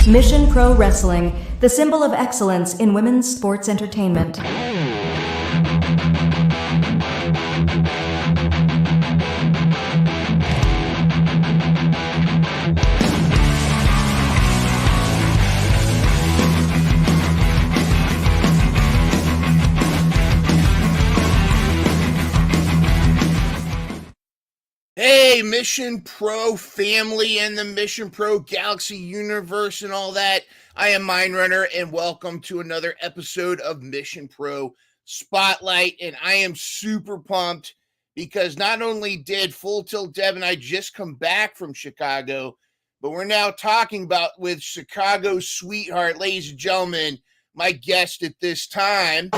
Mission Pro Wrestling, the symbol of excellence in women's sports entertainment. Hey, Mission Pro family and the Mission Pro Galaxy universe and all that. I am Mindrunner, and welcome to another episode of Mission Pro Spotlight. And I am super pumped because not only did Full Tilt Deb and I just come back from Chicago, but we're now talking about with Chicago Sweetheart, ladies and gentlemen, my guest at this time.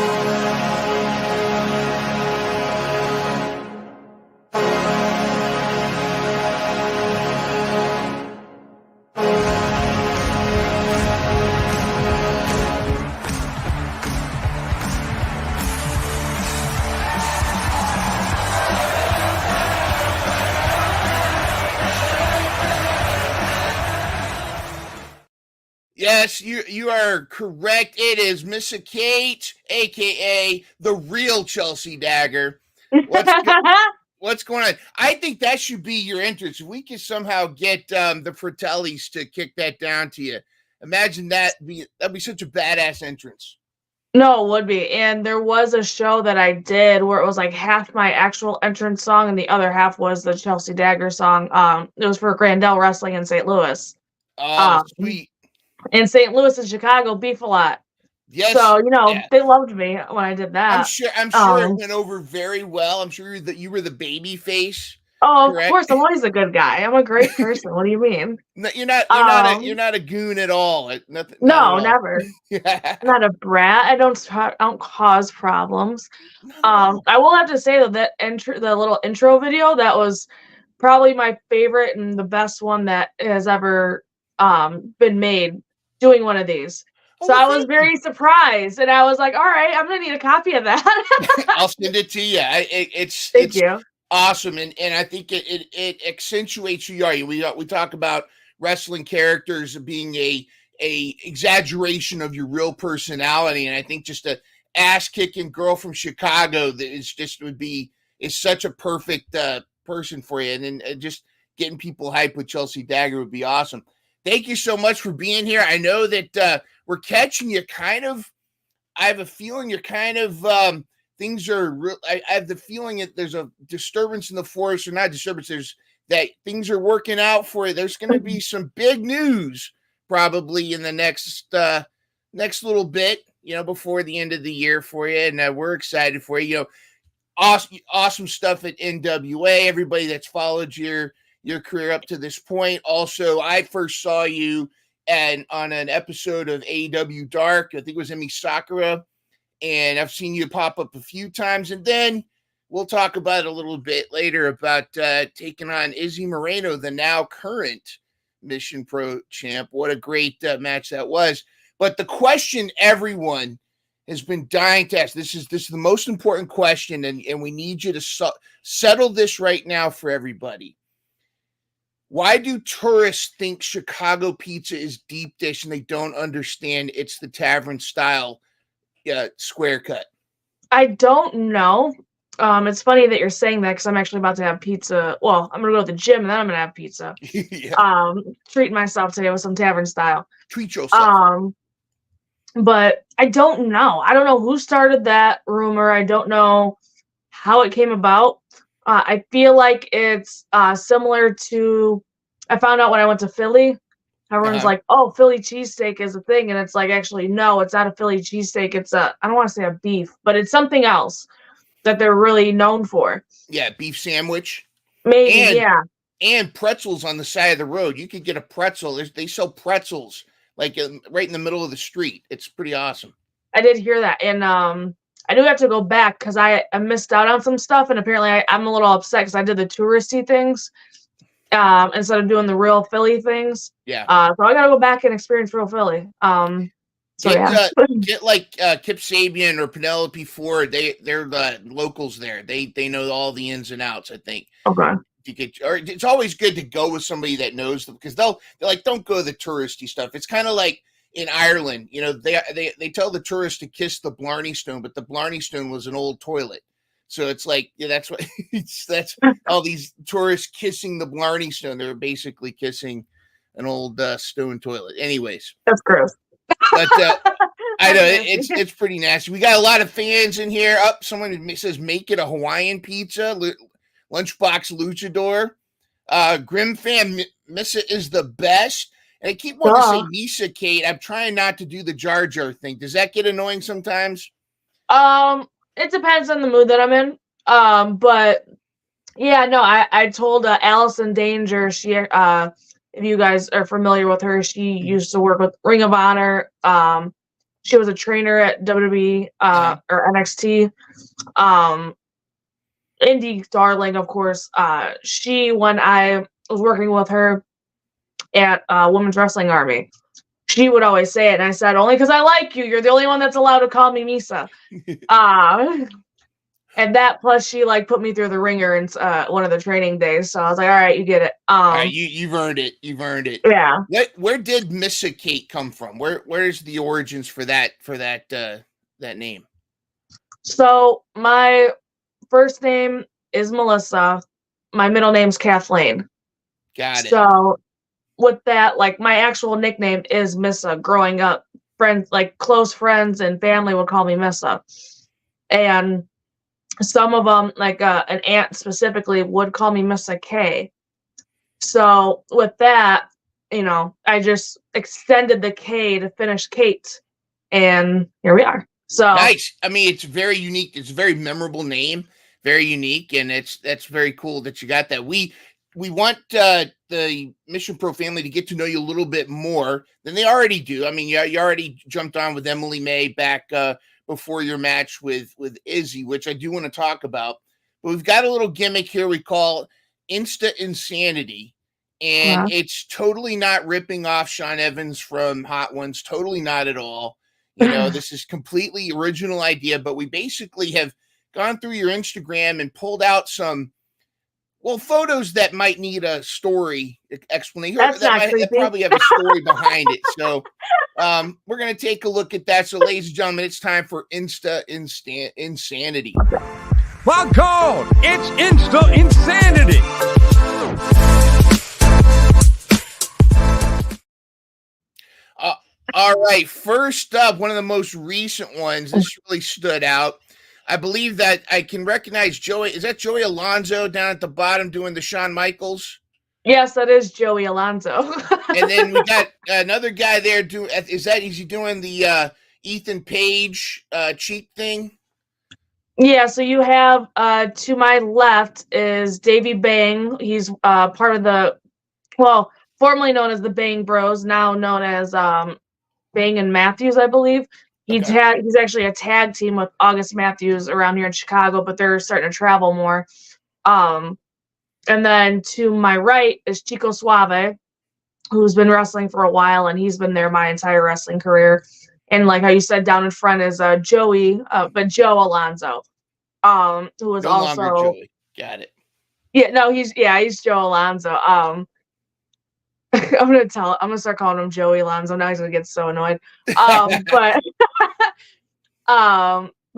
Yes, you are correct. It is Missa Kate, a.k.a. the real Chelsea Dagger. What's going on? I think that should be your entrance. If we could somehow get the Fratellis to kick that down to you, imagine that'd be such a badass entrance. No, it would be. And there was a show that I did where it was like half my actual entrance song and the other half was the Chelsea Dagger song. It was for Grandel Wrestling in St. Louis. Oh, sweet. In St. Louis and Chicago, beef a lot. Yes. So, They loved me when I did that. I'm sure it went over very well. I'm sure that you were the baby face. Oh, correct? Of course. I'm always a good guy. I'm a great person. What do you mean? No, you're not a goon at all. Nothing. No, never. I'm not a brat. I don't cause problems. I will have to say though that the little intro video, that was probably my favorite and the best one that has ever been made doing one of these. So I was very surprised, and I was like, "All right, I'm gonna need a copy of that." I'll send it to you. Thank you. Awesome, and I think it accentuates who you are. We talk about wrestling characters being a exaggeration of your real personality, and I think just a ass kicking girl from Chicago that is such a perfect person for you, and then just getting people hyped with Chelsea Dagger would be awesome. Thank you so much for being here. I know that we're catching you I have a feeling you're things are real. I have the feeling that there's a disturbance in the force, or not disturbance. There's that things are working out for you. There's going to be some big news probably in the next little bit, before the end of the year for you. And we're excited for you. Awesome stuff at NWA. Everybody that's followed your career up to this point. Also, I first saw you on an episode of AEW Dark. I think it was Emi Sakura. And I've seen you pop up a few times. And then we'll talk about it a little bit later about taking on Izzy Moreno, the now current Mission Pro champ. What a great match that was. But the question everyone has been dying to ask, this is the most important question, and we need you to settle this right now for everybody. Why do tourists think Chicago pizza is deep dish and they don't understand it's the tavern style square cut? I don't know. It's funny that you're saying that because I'm actually about to have pizza. Well, I'm gonna go to the gym and then I'm gonna have pizza. Yeah. Treating myself today with some tavern style. Treat yourself. But I don't know. I don't know who started that rumor. I don't know how it came about. I feel like it's similar to, I found out when I went to Philly. Everyone's like, oh, Philly cheesesteak is a thing. And it's like, actually, no, it's not a Philly cheesesteak. It's I don't want to say a beef, but it's something else that they're really known for. Yeah, beef sandwich. Maybe, yeah. And pretzels on the side of the road. You could get a pretzel. They sell pretzels like right in the middle of the street. It's pretty awesome. I did hear that. And I do have to go back because I missed out on some stuff. And apparently I'm a little upset because I did the touristy things instead of doing the real Philly things. Yeah. So I got to go back and experience real Philly. Get like Kip Sabian or Penelope Ford. They're the locals there. They know all the ins and outs, I think. Okay. to get, or it's always good to go with somebody that knows them, because they're like, don't go the touristy stuff. It's kind of like in Ireland, they tell the tourists to kiss the Blarney Stone, but the Blarney Stone was an old toilet. So it's like, that's what that's all these tourists kissing the Blarney Stone. They're basically kissing an old stone toilet. Anyways, That's gross. but I know it's pretty nasty. We got a lot of fans in here. Up, someone says make it a Hawaiian pizza. Lunchbox Luchador. Grim fan Missa is the best. And I keep wanting to say Missa Kate. I'm trying not to do the Jar Jar thing. Does that get annoying sometimes? It depends on the mood that I'm in. But yeah, no, I told Allison Danger, she if you guys are familiar with her, she used to work with Ring of Honor. She was a trainer at WWE or NXT. Indie Darling, of course. When I was working with her at Women's Wrestling Army, she would always say it, and I said, only because I like you. You're the only one that's allowed to call me Misa. And that, plus she put me through the ringer in one of the training days. So I was like, all right, you get it. All right, you've earned it. You've earned it. Yeah. Where did Missa Kate come from? Where's the origins for that name? So my first name is Melissa. My middle name's Kathleen. Got it. So with that, my actual nickname is Missa. Growing up, friends, close friends and family would call me Missa. And some of them, an aunt specifically, would call me Missa K. So with that, I just extended the K to finish Kate, and here we are. So nice. I mean, it's very unique. It's a very memorable name, very unique, and that's very cool that you got that. We want the Mission Pro family to get to know you a little bit more than they already do. I mean, you already jumped on with Emily May back before your match with Izzy, which I do want to talk about. But we've got a little gimmick here we call Insta Insanity. And it's totally not ripping off Sean Evans from Hot Ones. Totally not at all. This is completely original idea, but we basically have gone through your Instagram and pulled out some, photos that might need a story explanation. That probably have a story behind it. So we're going to take a look at that. So, ladies and gentlemen, it's time for Insta Insanity. Welcome! It's Insta Insanity! All right. First up, one of the most recent ones. This really stood out. I believe that I can recognize Joey. Is that Joey Alonzo down at the bottom doing the Shawn Michaels? Yes, that is Joey Alonzo. And then we got another guy there. Is he doing the Ethan Page cheap thing? Yeah, so you have to my left is Davey Bang. He's part of the, formerly known as the Bang Bros, now known as Bang and Matthews, I believe. He's actually a tag team with August Matthews around here in Chicago, but they're starting to travel more. And then to my right is Chico Suave, who's been wrestling for a while, and he's been there my entire wrestling career. And like how you said, down in front is Joey, but Joe Alonzo, who is no also Joey. Got it. Yeah, no, he's Joe Alonzo. I'm gonna start calling him Joey Alonzo. Now he's gonna get so annoyed. But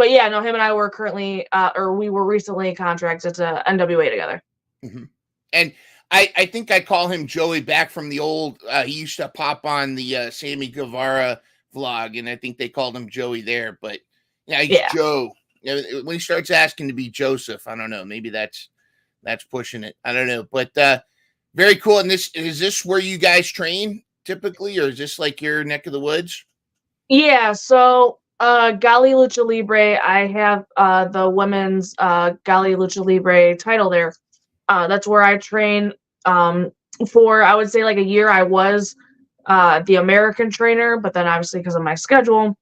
yeah, no, him and I were currently, we were recently contracted to NWA together. Mm-hmm. And I think I call him Joey back from the old. He used to pop on the Sammy Guevara vlog, and I think they called him Joey there. But he's Joe. When he starts asking to be Joseph, I don't know. Maybe that's pushing it. I don't know, but. Very cool. And is this where you guys train typically, or is this like your neck of the woods? Yeah. So, Gali Lucha Libre, I have the women's Gali Lucha Libre title there. That's where I train. For I would say a year, I was the American trainer, but then obviously because of my schedule,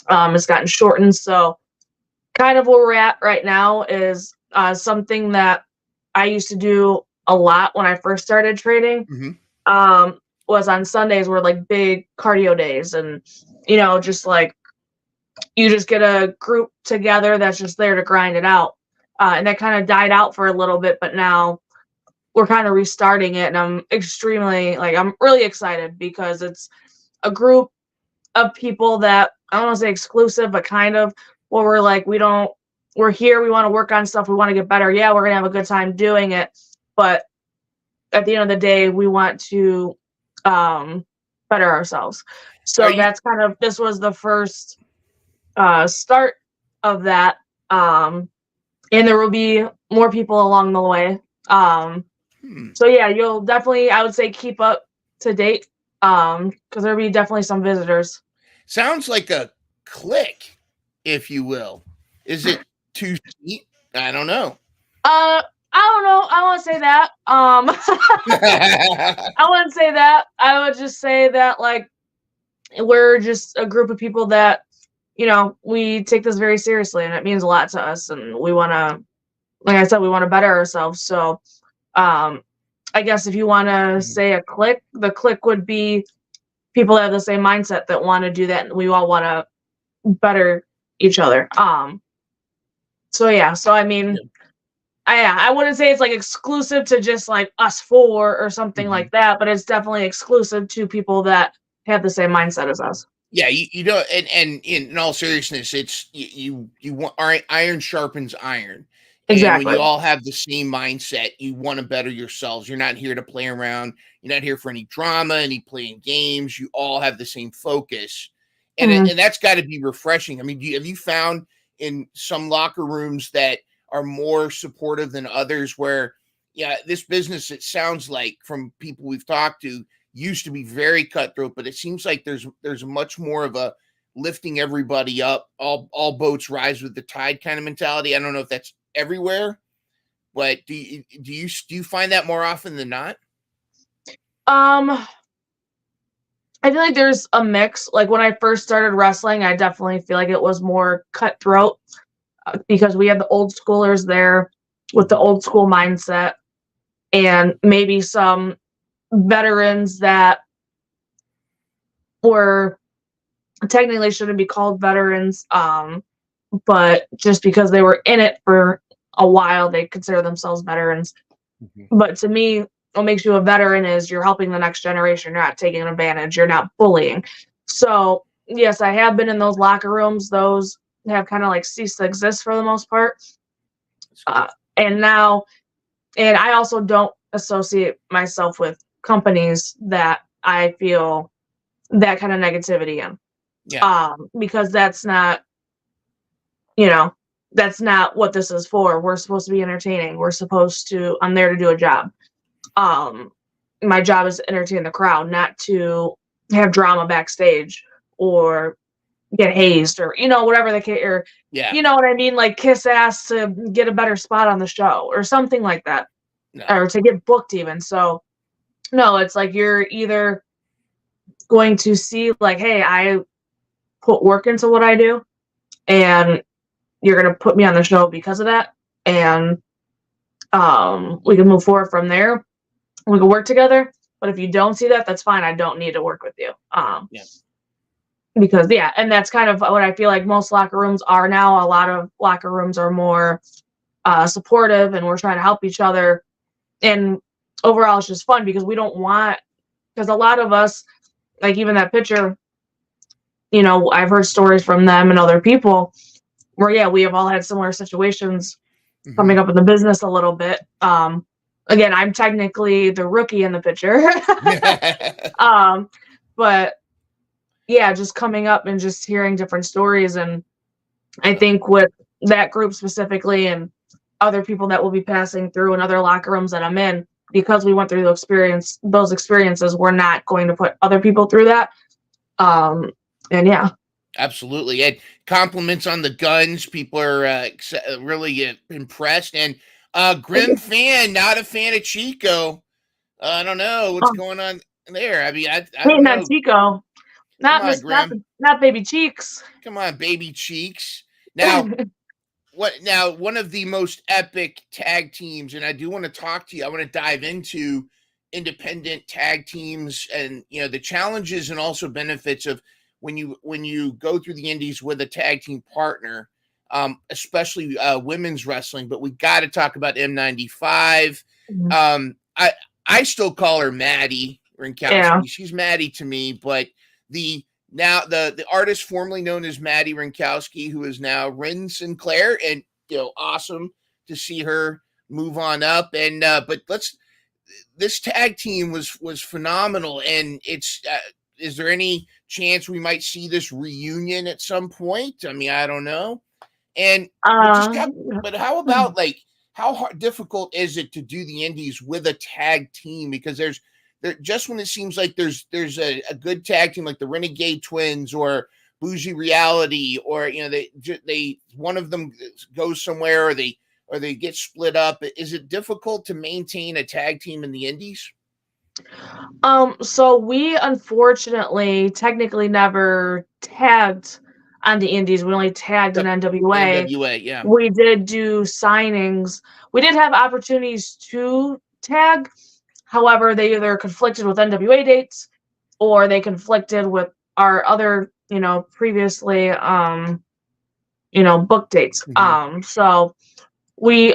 it's gotten shortened. So, kind of where we're at right now is something that I used to do a lot when I first started training. Mm-hmm. Was on Sundays were big cardio days, and just you just get a group together that's just there to grind it out, and that kind of died out for a little bit, but now we're kind of restarting it, and I'm really excited because it's a group of people that I don't want to say exclusive, but kind of where we're like, we're here, we want to work on stuff, we want to get better. Yeah, we're gonna have a good time doing it, but at the end of the day, we want to better ourselves. So this was the first start of that. And there will be more people along the way. So yeah, you'll definitely, I would say, keep up to date. Because there'll be definitely some visitors. Sounds like a clique, if you will. Is it too sweet? I don't know. I don't know. I won't say that. I wouldn't say that. I would just say that, like, we're just a group of people that, we take this very seriously, and it means a lot to us, and we want to, like I said, we want to better ourselves. So, I guess if you want to say a clique, the clique would be people that have the same mindset that want to do that, and we all want to better each other. So yeah, so I mean, I wouldn't say it's like exclusive to just like us four or something like that, but it's definitely exclusive to people that have the same mindset as us. Yeah, you know, and in all seriousness, it's you want iron sharpens iron. And when Exactly. you all have the same mindset, you want to better yourselves. You're not here to play around. You're not here for any drama, any playing games. You all have the same focus. And and that's got to be refreshing. I mean, have you found in some locker rooms that are more supportive than others where, yeah, this business, it sounds like from people we've talked to, used to be very cutthroat, but it seems like there's much more of a lifting everybody up, all boats rise with the tide kind of mentality. I don't know if that's everywhere, but do you find that more often than not? I feel like there's a mix. Like when I first started wrestling, I definitely feel like it was more cutthroat because we had the old schoolers there with the old school mindset, and maybe some veterans that were technically shouldn't be called veterans, but just because they were in it for a while, they consider themselves veterans. But to me, what makes you a veteran is you're helping the next generation. You're not taking advantage. You're not bullying. So yes, I have been in those locker rooms. Those have kind of like ceased to exist for the most part. And I also don't associate myself with companies that I feel that kind of negativity in. Yeah. Because that's not, that's not what this is for. We're supposed to be entertaining. I'm there to do a job. My job is to entertain the crowd, not to have drama backstage or get hazed or, whatever the case, or, you know what I mean? Like kiss ass to get a better spot on the show or something like that, or to get booked even. So no, it's like, you're either going to see like, hey, I put work into what I do, and you're going to put me on the show because of that. And we can move forward from there. We can work together. But if you don't see that, that's fine. I don't need to work with you. Because and that's kind of what I feel like most locker rooms are now. A lot of locker rooms are more supportive, and we're trying to help each other. And overall, it's just fun because because a lot of us, like even that picture, I've heard stories from them and other people where, we have all had similar situations coming up in the business a little bit. Again, I'm technically the rookie in the picture. But just coming up and just hearing different stories. And I think with that group specifically and other people that will be passing through in other locker rooms that I'm in, because we went through those experiences, we're not going to put other people through that. And absolutely. And compliments on the guns. People are really impressed. And Grim fan, not a fan of Chico. I don't know what's going on there. I mean, I don't know. Chico, not Baby Cheeks. Come on, Baby Cheeks. Now, one of the most epic tag teams, and I do want to talk to you. I want to dive into independent tag teams and the challenges and also benefits of when you go through the indies with a tag team partner, especially women's wrestling. But we got to talk about M95. I still call her Maddie Rinkowski. Yeah. She's Maddie to me, but the artist formerly known as Maddie Rinkowski, who is now Wren Sinclair, and awesome to see her move on up. And but this tag team was phenomenal, and it's is there any chance we might see this reunion at some point? I mean, I don't know. And but how about how difficult is it to do the indies with a tag team? Because there just when it seems like there's a good tag team like the Renegade Twins or Bougie Reality, or they one of them goes somewhere, or they get split up. Is it difficult to maintain a tag team in the indies? So we unfortunately technically never tagged on the indies. We only tagged in NWA. NWA, yeah. We did do signings. We did have opportunities to tag. However, they either conflicted with NWA dates or they conflicted with our other, previously book dates. Mm-hmm. So we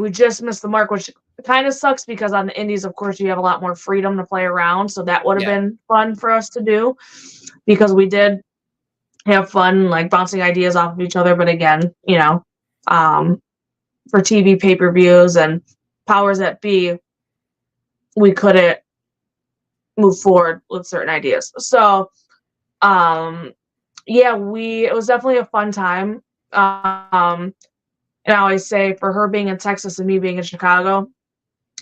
just missed the mark, which kind of sucks because on the indies, of course, you have a lot more freedom to play around. So that would have been fun for us to do, because we did have fun, like bouncing ideas off of each other. But again, for TV pay-per-views and powers that be, we couldn't move forward with certain ideas. So, it was definitely a fun time. And I always say, for her being in Texas and me being in Chicago,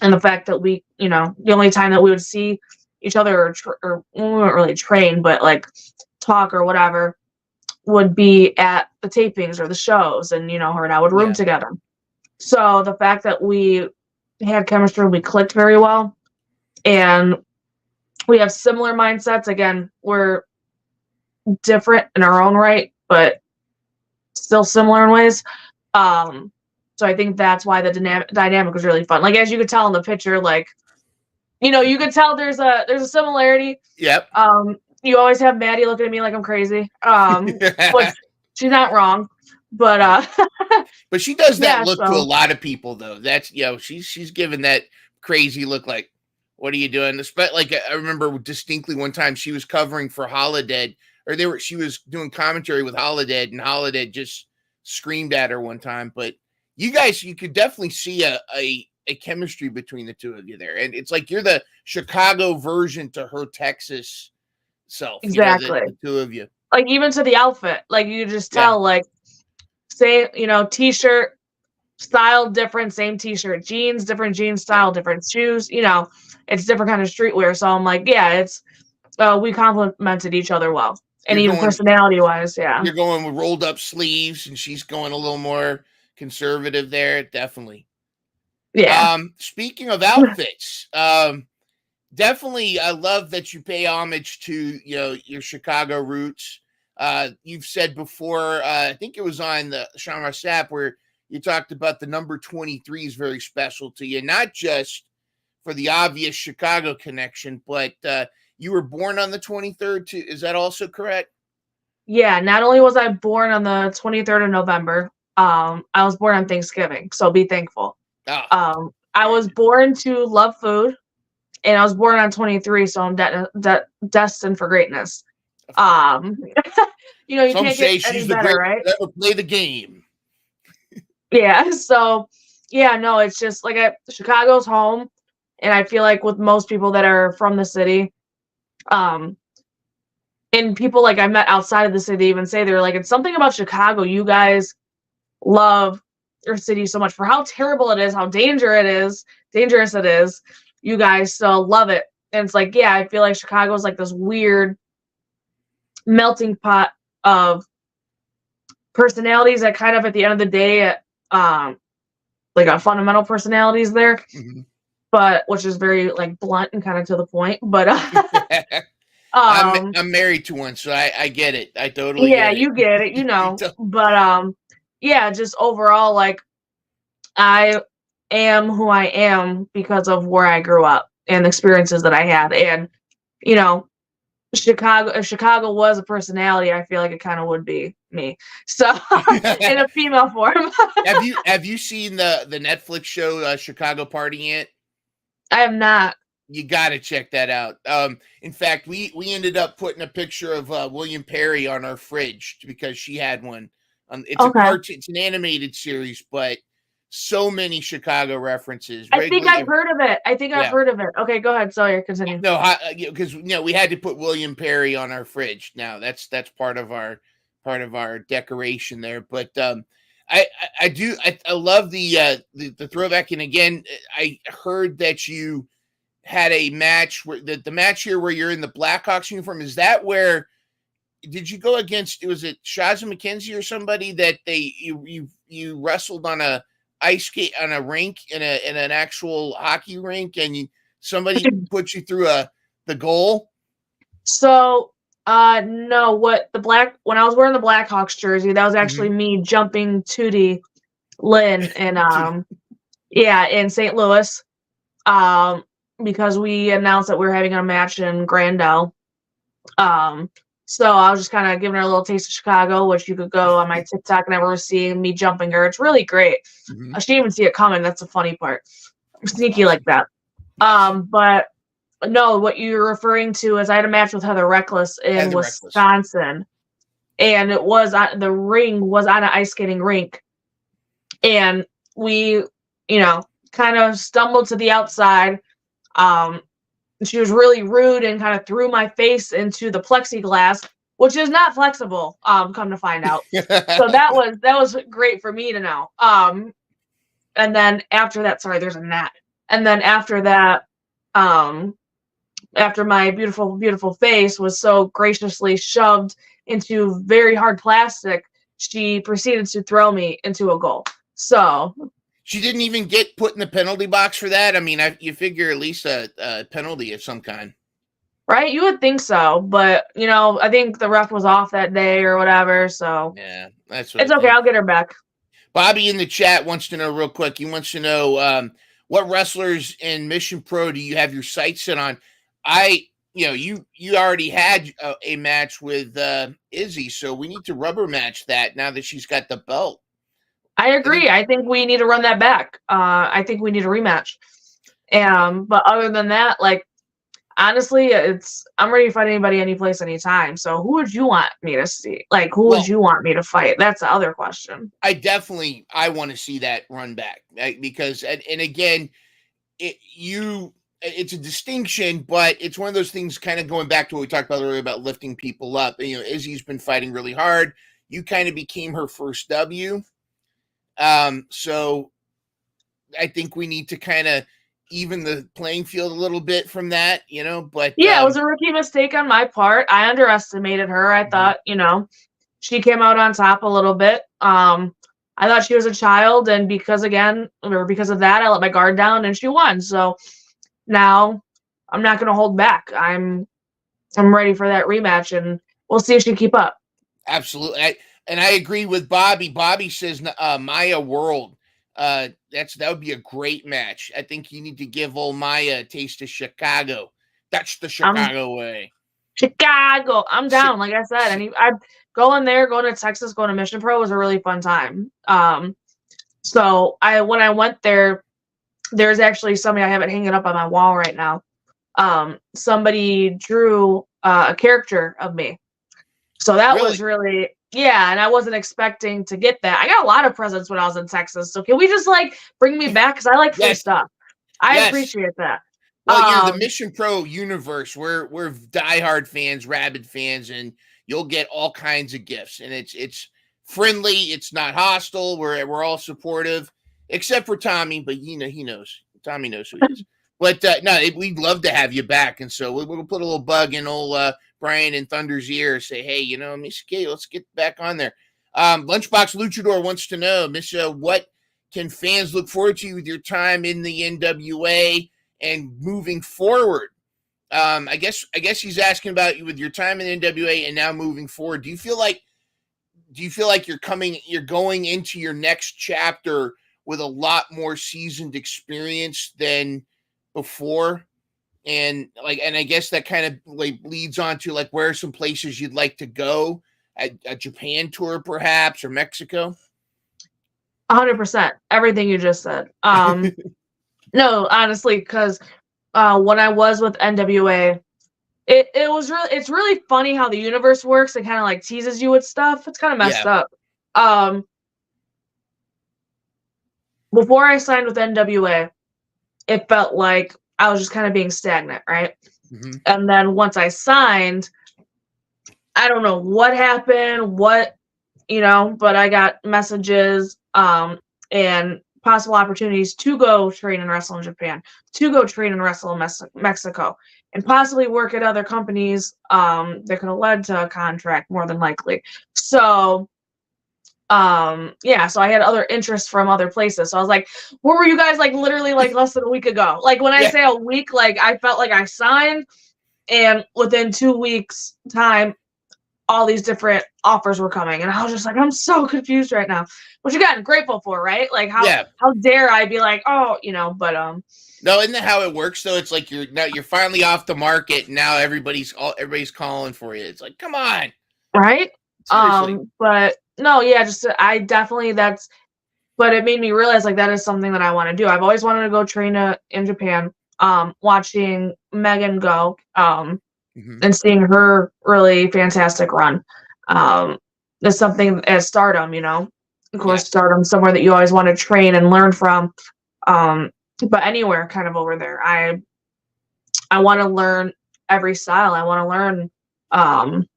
and the fact that we, the only time that we would see each other or we weren't really train, but like talk or whatever, would be at the tapings or the shows, and her and I would room together. So the fact that we had chemistry, we clicked very well, and we have similar mindsets. Again, we're different in our own right, but still similar in ways. So I think that's why the dynamic was really fun. Like, as you could tell in the picture, like, you could tell there's a similarity. Yep. You always have Maddie looking at me like I'm crazy. Which she's not wrong, but but she does that look to a lot of people, though. That's she's given that crazy look, like, what are you doing? Like, I remember distinctly one time she was covering for Holiday, or she was doing commentary with Holiday, and Holiday just screamed at her one time. But you could definitely see a chemistry between the two of you there, and it's like you're the Chicago version to her Texas self. Exactly. The two of you, like, even to the outfit, like, you just tell, like, say, t-shirt style different, same t-shirt, jeans different, jeans style different, shoes, it's different kind of streetwear. So I'm like, it's we complemented each other well, and even personality wise, you're going with rolled up sleeves, and she's going a little more conservative there. Definitely. Speaking of outfits, definitely, I love that you pay homage to your Chicago roots. You've said before, I think it was on the Sean Marsap, where you talked about the number 23 is very special to you, not just for the obvious Chicago connection, but you were born on the 23rd too. Is that also correct? Yeah, not only was I born on the 23rd of November, I was born on Thanksgiving, so be thankful. Oh. I was born to love food, and I was born on 23, so I'm destined for greatness. You Some can't say get any she's better, right? Never play the game. Yeah, so no, it's just like Chicago's home, and I feel like with most people that are from the city, and people like I met outside of the city even say, they're like, it's something about Chicago. You guys love your city so much for how terrible it is, how dangerous it is. You guys still love it. And it's like, I feel like Chicago is like this weird melting pot of personalities that kind of at the end of the day, like a fundamental personalities there, but which is very like blunt and kind of to the point. But I'm married to one, so I get it. I totally get it. You get it, But just overall, like, I am who I am because of where I grew up and the experiences that I had. And Chicago, if Chicago was a personality, I feel like it kind of would be me. So in a female form. Have you seen the Netflix show Chicago Party yet? I have not. You got to check that out. In fact, we ended up putting a picture of William Perry on our fridge because she had one. It's a Okay. cartoon, it's an animated series, but so many Chicago references. I think I've heard of it. Yeah. Heard of it. Okay, go ahead. Sorry, continue. No, because we had to put William Perry on our fridge. Now that's part of our decoration there. But I love the throwback. And again, I heard that you had a match where the match here where you're in the Blackhawks uniform. Is that where did you go against? Was it Shazza McKenzie or somebody that you wrestled on a ice skate on a rink in an actual hockey rink, and somebody put you through the goal? So no, when I was wearing the Blackhawks jersey, that was actually me jumping Tootie Lynn and in St. Louis. Because we announced that we were having a match in Grandel. So I was just kind of giving her a little taste of Chicago, which you could go on my TikTok and ever see me jumping her. It's really great. I didn't even see it coming. That's the funny part. I'm sneaky like that. But no, what you're referring to is I had a match with Heather Reckless in Wisconsin, and it was the ring was on an ice skating rink, and we, kind of stumbled to the outside. She was really rude and kind of threw my face into the plexiglass, which is not flexible. Come to find out. So that was great for me to know. And then after that, sorry, there's a gnat. And then after that, after my beautiful, beautiful face was so graciously shoved into very hard plastic, she proceeded to throw me into a goal. So she didn't even get put in the penalty box for that. I mean, you figure at least a penalty of some kind, right? You would think so, but I think the ref was off that day or whatever. So yeah, it's okay. I'll get her back. Bobby in the chat wants to know real quick. He wants to know what wrestlers in Mission Pro do you have your sights set on? You already had a match with Izzy, so we need to rubber match that now that she's got the belt. I agree. I think we need to run that back. I think we need a rematch. But other than that, honestly, I'm ready to fight anybody, any place, anytime. So who would you want me to see? Who would you want me to fight? That's the other question. I want to see that run back, right? Because and again, it's a distinction, but it's one of those things kind of going back to what we talked about earlier about lifting people up. Izzy's been fighting really hard. You kind of became her first W. So I think we need to kind of even the playing field a little bit from that, but yeah, it was a rookie mistake on my part. I underestimated her. I thought, she came out on top a little bit. I thought she was a child, and because of that, I let my guard down and she won. So now I'm not going to hold back. I'm ready for that rematch, and we'll see if she can keep up. Absolutely. And I agree with Bobby. Bobby says Maya World. That would be a great match. I think you need to give old Maya a taste of Chicago. That's the Chicago way. Chicago. I'm down. Like I said, I'm going to Texas, going to Mission Pro was a really fun time. So when I went there, there's actually somebody I have it hanging up on my wall right now. Somebody drew a character of me. So that was really. Yeah, and I wasn't expecting to get that. I got a lot of presents when I was in Texas. So can we just bring me back? Because I like free stuff. I appreciate that. Well, the Mission Pro universe, we're diehard fans, rabid fans, and you'll get all kinds of gifts. And it's friendly, it's not hostile. We're all supportive, except for Tommy, but he knows. Tommy knows who he is. But we'd love to have you back, and so we'll put a little bug in old Brian and Thunder's ear. Say, hey, Missa Kate, let's get back on there. Lunchbox Luchador wants to know, Missa, what can fans look forward to with your time in the NWA and moving forward? I guess he's asking about you with your time in the NWA and now moving forward. Do you feel like you're going into your next chapter with a lot more seasoned experience than before? And I guess that kind of leads on to where are some places you'd like to go, a Japan tour perhaps, or Mexico? 100%. Everything you just said. No, honestly, because when I was with NWA, it's really funny how the universe works. It kind of like teases you with stuff. It's kind of messed Yeah. up. Before I signed with NWA, it felt like I was just kind of being stagnant, right? Mm-hmm. And then once I signed, I don't know what happened, but I got messages and possible opportunities to go train and wrestle in Japan, to go train and wrestle in Mexico, and possibly work at other companies that could have led to a contract more than likely. So so I had other interests from other places. So I was like, where were you guys like literally like less than a week ago? Like when I Yeah. say a week, like I felt like I signed and within 2 weeks time all these different offers were coming, and I was just like, I'm so confused right now. Which again, grateful for, right? Like how dare I be like, oh, but No, isn't that how it works though? It's like you're finally off the market. And now everybody's calling for you. It's like, come on, right? seriously. But no, yeah, just I definitely but it made me realize like that is something that I want to do. I've always wanted to go train in Japan. Watching Megan go, Mm-hmm. and seeing her really fantastic run. Is something as Stardom, of course, Stardom, somewhere that you always want to train and learn from. But anywhere kind of over there, I want to learn every style. I want to learn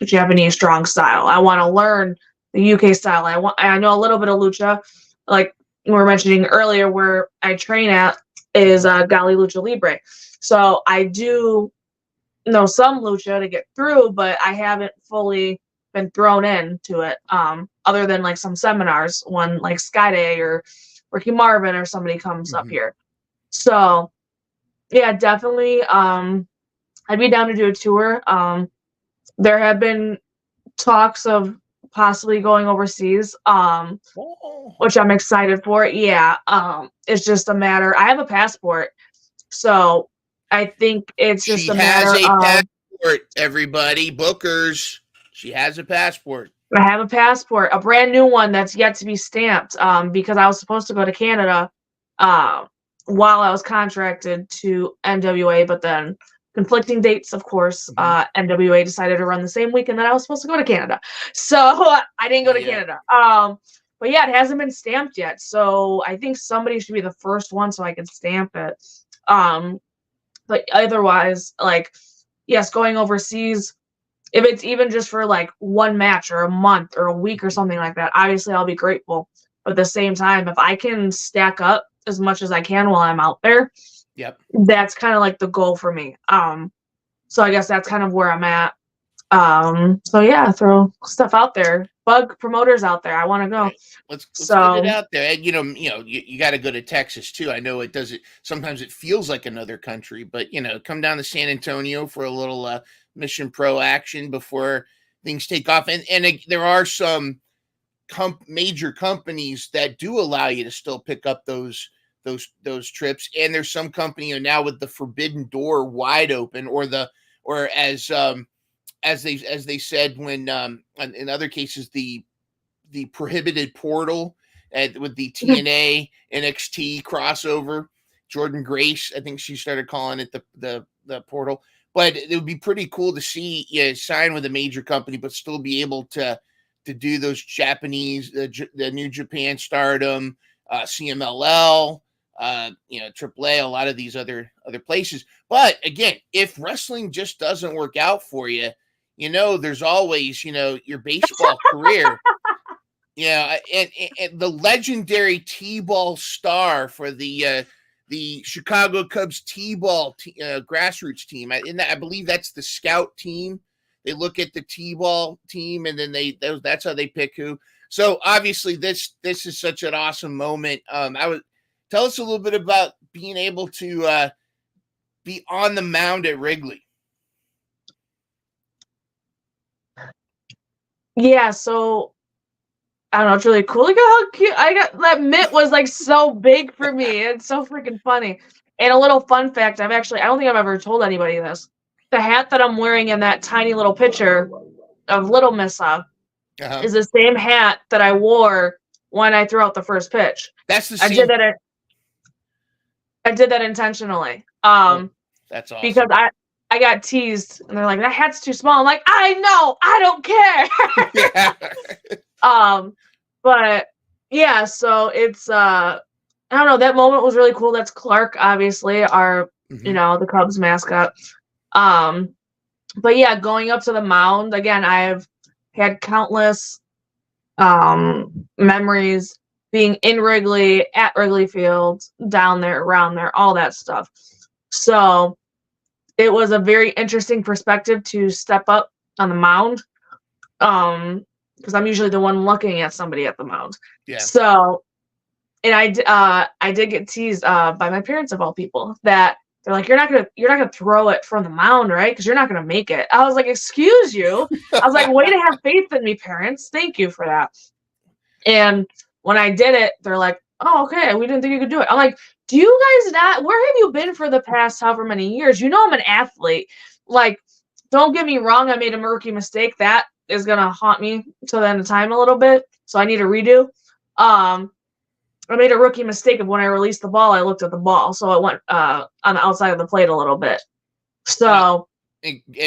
Japanese strong style. I want to learn the UK style. I know a little bit of lucha, like we were mentioning earlier, where I train at is Gali Lucha Libre. So I do know some lucha to get through, but I haven't fully been thrown into it. Other than like some seminars when like Skyday or Ricky Marvin or somebody comes up here. So yeah, definitely. I'd be down to do a tour. There have been talks of possibly going overseas, which I'm excited for. Yeah. It's just a matter. I have a passport, so I think it's just She a has matter a of passport, everybody. Bookers. She has a passport. I have a passport, a brand new one that's yet to be stamped, because I was supposed to go to Canada while I was contracted to NWA, but then conflicting dates, of course, NWA decided to run the same weekend that I was supposed to go to Canada. So I didn't go to Canada. But yeah, it hasn't been stamped yet. So I think somebody should be the first one so I can stamp it. But otherwise, like, yes, going overseas, if it's even just for like one match or a month or a week or something like that, obviously I'll be grateful. But at the same time, if I can stack up as much as I can while I'm out there, that's kind of like the goal for me. So I guess that's kind of where I'm at. So yeah, throw stuff out there. Bug promoters out there. I want to go. Right. Let's get it out there. And you got to go to Texas too. I know it does it. Sometimes it feels like another country, but come down to San Antonio for a little Mission Pro action before things take off. And there are some major companies that do allow you to still pick up those trips. And there's some company now with the forbidden door wide open, or as they said when in other cases the prohibited portal with the TNA NXT crossover. Jordan Grace, I think she started calling it the portal. But it would be pretty cool to see you sign with a major company, but still be able to do those Japanese, the New Japan Stardom, CMLL, AAA, a lot of these other places. But again, if wrestling just doesn't work out for you, there's always, your baseball career. Yeah, and the legendary T-ball star for the Chicago Cubs T-ball grassroots team. I believe that's the scout team. They look at the T-ball team, and then that's how they pick who. So obviously, this is such an awesome moment. Tell us a little bit about being able to be on the mound at Wrigley. Yeah, so I don't know, it's really cool. Look at how cute that mitt was like so big for me. It's so freaking funny. And a little fun fact, I don't think I've ever told anybody this. The hat that I'm wearing in that tiny little picture of Little Missa is the same hat that I wore when I threw out the first pitch. That's the same. I did that intentionally. That's awesome. Because I got teased, and they're like, "That hat's too small." I'm like, "I know, I don't care." Yeah. But yeah, so it's I don't know. That moment was really cool. That's Clark, obviously, our the Cubs mascot. But yeah, going up to the mound again, I've had countless memories being in Wrigley, at Wrigley Field, down there, around there, all that stuff. So it was a very interesting perspective to step up on the mound, because I'm usually the one looking at somebody at the mound. Yeah. So, and I did get teased by my parents, of all people, that they're like, you're not gonna throw it from the mound, right? Because you're not gonna make it. I was like, excuse you. I was like, way to have faith in me, parents. Thank you for that. And when I did it, they're like, oh, okay, we didn't think you could do it. I'm like, do you guys not? Where have you been for the past however many years? You know I'm an athlete. Like, don't get me wrong, I made a rookie mistake. That is gonna haunt me till the end of time a little bit. So I need a redo. I made a rookie mistake of when I released the ball, I looked at the ball. So it went on the outside of the plate a little bit. So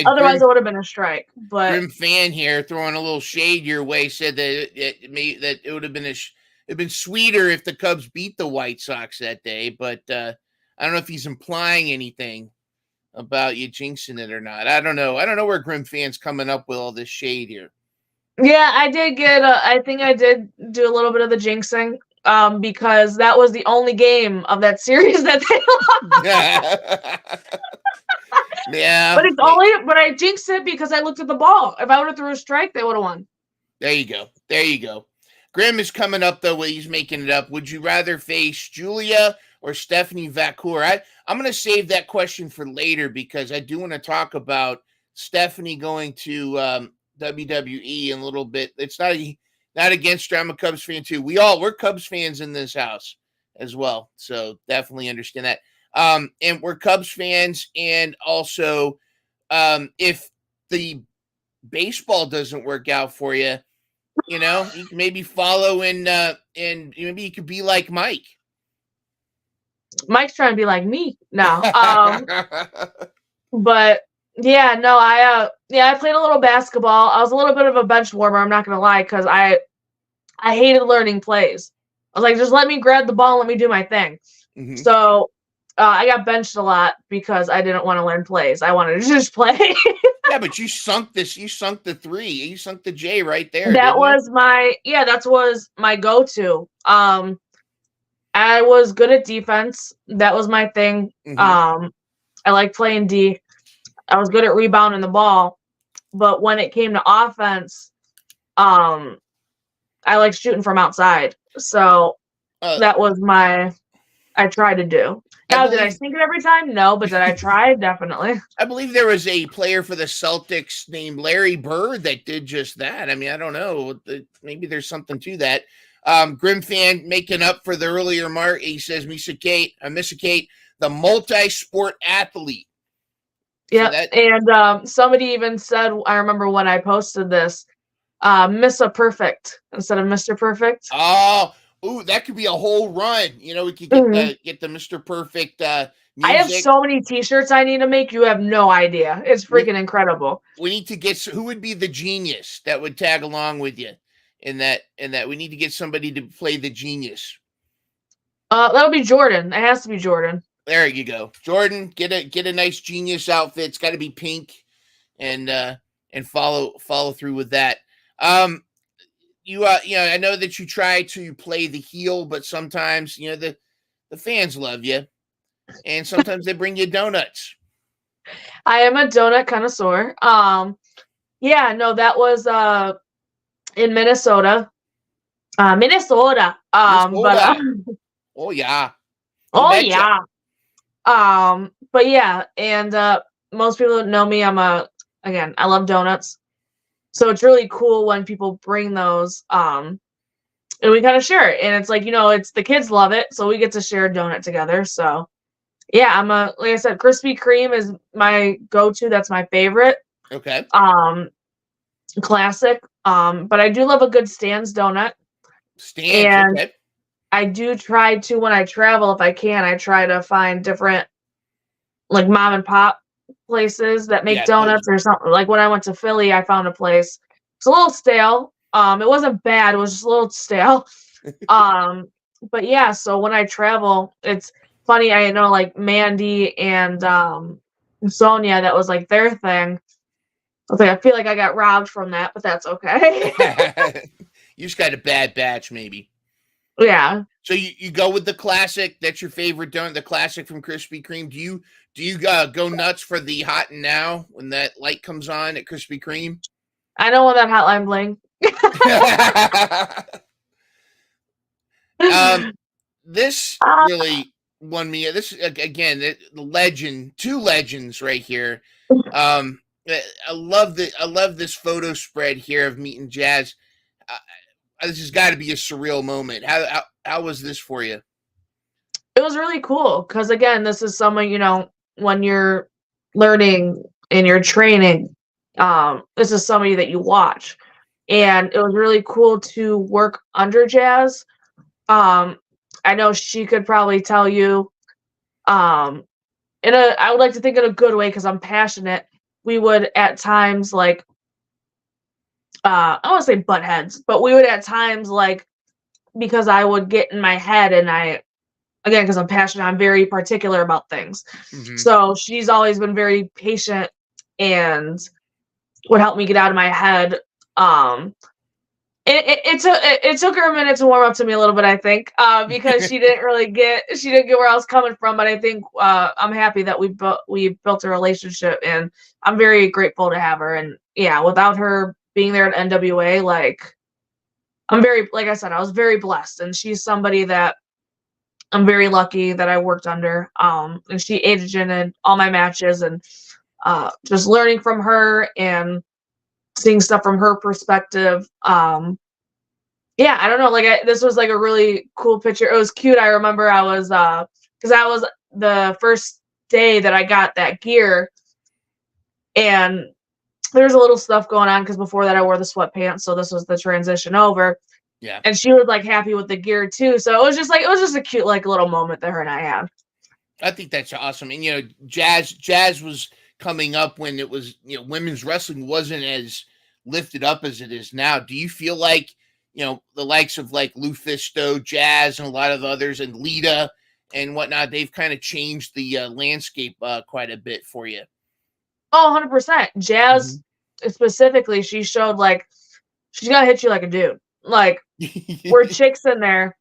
otherwise it would have been a strike. But Grim fan here throwing a little shade your way said that it would have been it'd been sweeter if the Cubs beat the White Sox that day, but I don't know if he's implying anything about you jinxing it or not. I don't know. I don't know where Grim fan's coming up with all this shade here. Yeah, I did get. I think I did do a little bit of the jinxing, because that was the only game of that series that they lost. Yeah, but I jinxed it because I looked at the ball. If I would have threw a strike, they would have won. There you go. There you go. Grim is coming up though. He's making it up. Would you rather face Julia or Stephanie Vacour? I'm going to save that question for later because I do want to talk about Stephanie going to WWE in a little bit. It's not against her. I'm a Cubs fan too. We're Cubs fans in this house as well. So definitely understand that. And we're Cubs fans. And also, if the baseball doesn't work out for you, you know, you can maybe follow and maybe you could be like Mike. Mike's trying to be like me now. But yeah, no, I played a little basketball. I was a little bit of a bench warmer, I'm not gonna lie, because I hated learning plays. I was like, just let me grab the ball and let me do my thing. Mm-hmm. So I got benched a lot because I didn't want to learn plays. I wanted to just play. Yeah, but you sunk the three. You sunk the J right there. That was my go-to. I was good at defense. That was my thing. Mm-hmm. I like playing D. I was good at rebounding the ball. But when it came to offense, I like shooting from outside. So that was I tried to do. Now, did I sink it every time? No, but did I try? Definitely. I believe there was a player for the Celtics named Larry Bird that did just that. I mean, I don't know. Maybe there's something to that. Grim fan making up for the earlier mark. He says, Missa Kate, the multi-sport athlete. Yeah, so and somebody even said, I remember when I posted this, Missa Perfect instead of Mr. Perfect. Oh, ooh, that could be a whole run. You know, we could get the Mr. Perfect music. I have so many T-shirts I need to make. You have no idea. It's freaking incredible. We need to get who would be the genius that would tag along with you in that. We need to get somebody to play the genius. That'll be Jordan. It has to be Jordan. There you go, Jordan. Get a nice genius outfit. It's got to be pink, and follow through with that. I know that you try to play the heel, but sometimes, the fans love you, and sometimes they bring you donuts. I am a donut connoisseur. Yeah, no, that was in Minnesota. Minnesota. But oh yeah. Yeah. But yeah, and most people that know me, I love donuts. So it's really cool when people bring those, and we kind of share it. And it's like, it's the kids love it, so we get to share a donut together. So yeah, like I said, Krispy Kreme is my go-to. That's my favorite. Okay. Classic. But I do love a good Stan's donut. Stan's, okay. I do try to, when I travel, if I can, I try to find different, like, mom and pop places that make Yeah, those, donuts or something. Like, when I went to Philly, I found a place. It's a little stale. It wasn't bad, it was just a little stale. Um, but yeah, so when I travel, it's funny, I know, like, Mandy and, Sonia, that was, like, their thing. I was like, I feel like I got robbed from that, but that's okay. you just got a bad batch, maybe. Yeah. So you go with the classic. That's your favorite donut, the classic from Krispy Kreme. Do you go nuts for the hot and now when that light comes on at Krispy Kreme? I know when that hotline bling. This Ah, really won me. This again, the legend, two legends right here. I love this photo spread here of meeting Jazz. This has got to be a surreal moment. How was this for you? it was really cool because, again, this is someone, when you're learning and you're training, this is somebody that you watch. And it was really cool to work under Jazz. Um, I know she could probably tell you, um, I would like to think in a good way because I'm passionate. We would at times, like, I don't want to say butt heads, but we would at times, like, because I would get in my head, and again, because I'm passionate, I'm very particular about things. Hmm. So she's always been very patient and would help me get out of my head. Um, it took her a minute to warm up to me a little bit, I think, because she didn't get where I was coming from. But I think I'm happy that we built a relationship, and I'm very grateful to have her. And yeah, without her being there at NWA, like, like I said, I was very blessed, and she's somebody that I'm very lucky that I worked under. And she aided in all my matches, and just learning from her and seeing stuff from her perspective. Yeah, I don't know. Like, this was like a really cool picture. It was cute. I remember I was because that was the first day that I got that gear, and there was a little stuff going on because before that I wore the sweatpants, so this was the transition over. Yeah. And she was like happy with the gear too. So it was just a cute, like, little moment that her and I had. I think that's awesome. And Jazz was coming up when it was, women's wrestling wasn't as lifted up as it is now. Do you feel like, the likes of like Lufisto, Jazz, and a lot of others, and Lita and whatnot, they've kind of changed the landscape quite a bit for you? Oh, 100%. Jazz Mhm. specifically, she showed, like, she's gonna hit you like a dude. Like, we're chicks in there,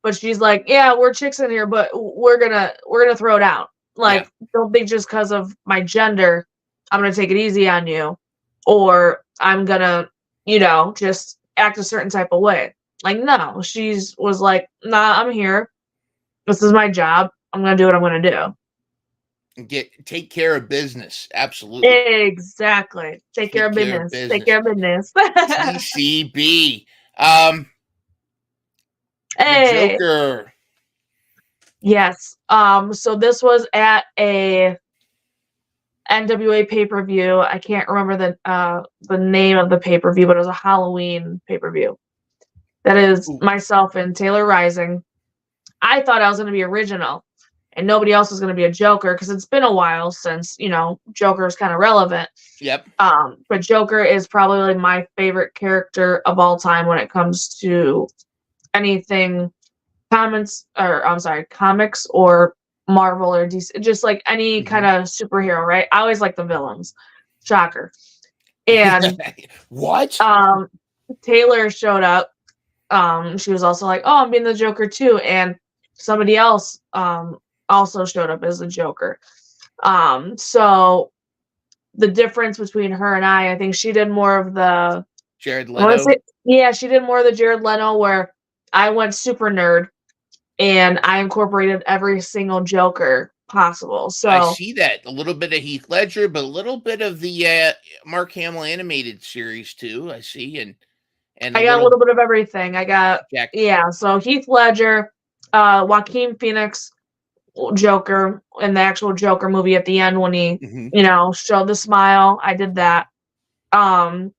but she's like, yeah, we're chicks in here, but we're gonna throw down. Yeah. Like, don't think just because of my gender, I'm gonna take it easy on you, or I'm gonna, just act a certain type of way. Like, no, she's was like, nah, I'm here. This is my job. I'm gonna do what I'm gonna do. And take care of business. Absolutely. Exactly. Take care Take of care of business. Take business. care of business. TCB. The Hey. Joker. Yes. So this was at a NWA pay-per-view. I can't remember the name of the pay-per-view, but it was a Halloween pay-per-view. That is Ooh, myself and Taylor Rising. I thought I was gonna be original and nobody else was gonna be a Joker because it's been a while since, Joker is kind of relevant. yep. But Joker is probably my favorite character of all time when it comes to anything comics or Marvel or DC, just like any kind Mhm. of superhero, right? I always like the villains. Shocker. And What? Taylor showed up. She was also like, "Oh, I'm being the Joker too," and somebody else also showed up as the Joker. So the difference between her and I think she did more of the Jared I want to Leto. say, yeah, she did more of the Jared Leto, where I went super nerd and I incorporated every single Joker possible. I So see that. A little bit of Heath Ledger, but a little bit of the Mark Hamill animated series too. I see, and a I got a little little bit of everything. Jack. Yeah, so Heath Ledger, Joaquin Phoenix, Joker, in the actual Joker movie at the end when he, Mhm. showed the smile. I did that. Um,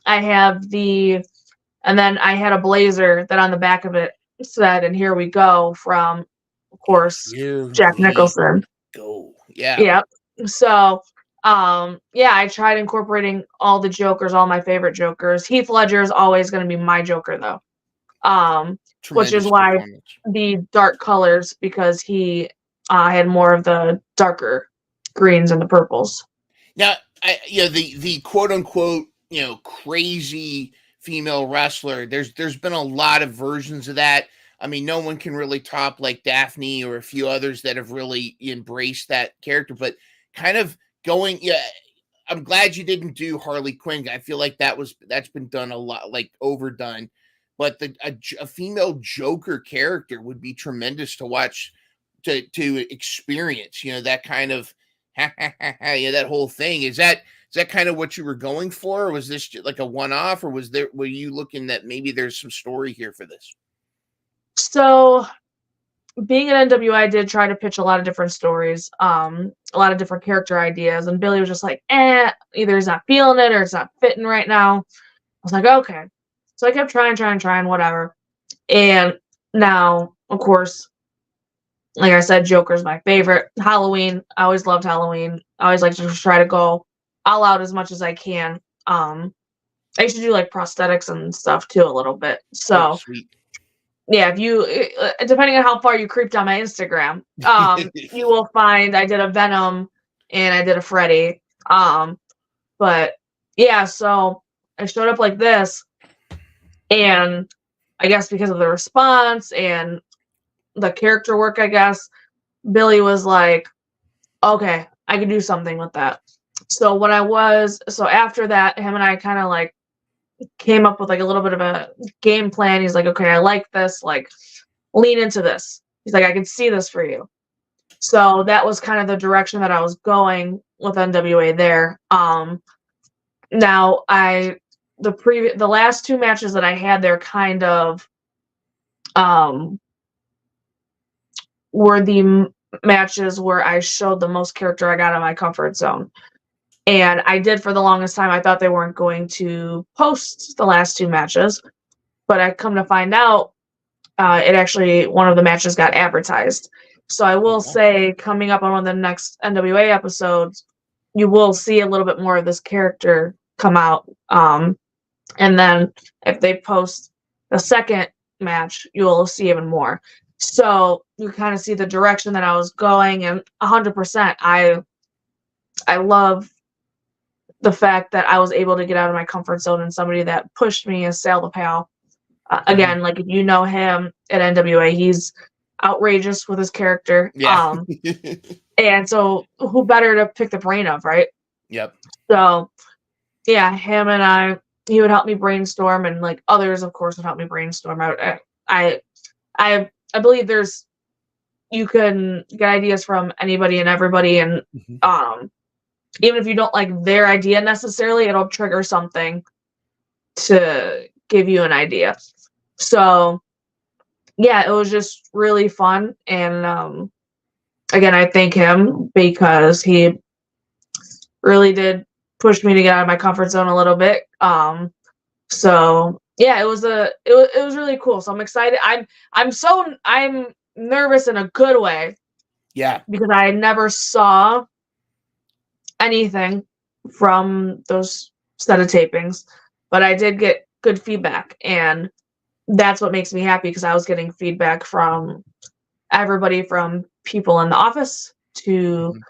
I have and then I had a blazer that on the back of it said, and here we go from, of course, Here Jack we Nicholson. go. Yeah. Yep. So, yeah, I tried incorporating all the Jokers, all my favorite Jokers. Heath Ledger is always going to be my Joker, though. Which is Tremendous why performance. the dark colors, because he had more of the darker greens and the purples. Now, the quote unquote, crazy female wrestler. There's been a lot of versions of that. I mean, no one can really top like Daphne or a few others that have really embraced that character. But kind of going, I'm glad you didn't do Harley Quinn. I feel like that's been done a lot, like overdone. But a female Joker character would be tremendous to watch, to experience. That kind of that whole thing. Is that kind of what you were going for, or was this like a one-off, or were you looking that maybe there's some story here for this? So, being at NWA, I did try to pitch a lot of different stories, a lot of different character ideas, and Billy was just like, either he's not feeling it or it's not fitting right now. I was like, okay. So I kept trying, whatever. And now, of course, like I said, Joker's my favorite. Halloween, I always loved Halloween. I always like to just try to go all out as much as I can. I used to do like prosthetics and stuff too a little bit. So Sweet. yeah, if you depending on how far you creeped on my Instagram, you will find I did a Venom and I did a Freddy. But yeah, so I showed up like this, and I guess because of the response and the character work, I guess Billy was like, okay, I can do something with that. So after that, him and I kind of like came up with like a little bit of a game plan. He's like, okay, I like this, like lean into this. He's like, I can see this for you. So that was kind of the direction that I was going with NWA there. Now the last two matches that I had there kind of were the matches where I showed the most character I got out of my comfort zone. And I did for the longest time. I thought they weren't going to post the last two matches, but I come to find out it actually, one of the matches got advertised. So I will say, coming up on one of the next NWA episodes, you will see a little bit more of this character come out. And then if they post the second match, you'll see even more. So you kind of see the direction that I was going, and 100%, I love the fact that I was able to get out of my comfort zone, and somebody that pushed me is Sal the Pal. Again, like if you know him at NWA, he's outrageous with his character. Yeah. And so who better to pick the brain of, right? Yep. So yeah, him and he would help me brainstorm, and like others, of course, would help me brainstorm. I believe you can get ideas from anybody and everybody, and even if you don't like their idea necessarily, it'll trigger something to give you an idea. So yeah, it was just really fun. And again, I thank him because he really did push me to get out of my comfort zone a little bit. So yeah, it was really cool. So I'm excited. I'm nervous in a good way. Yeah. Because I never saw anything from those set of tapings, but I did get good feedback, and that's what makes me happy, because I was getting feedback from everybody, from people in the office to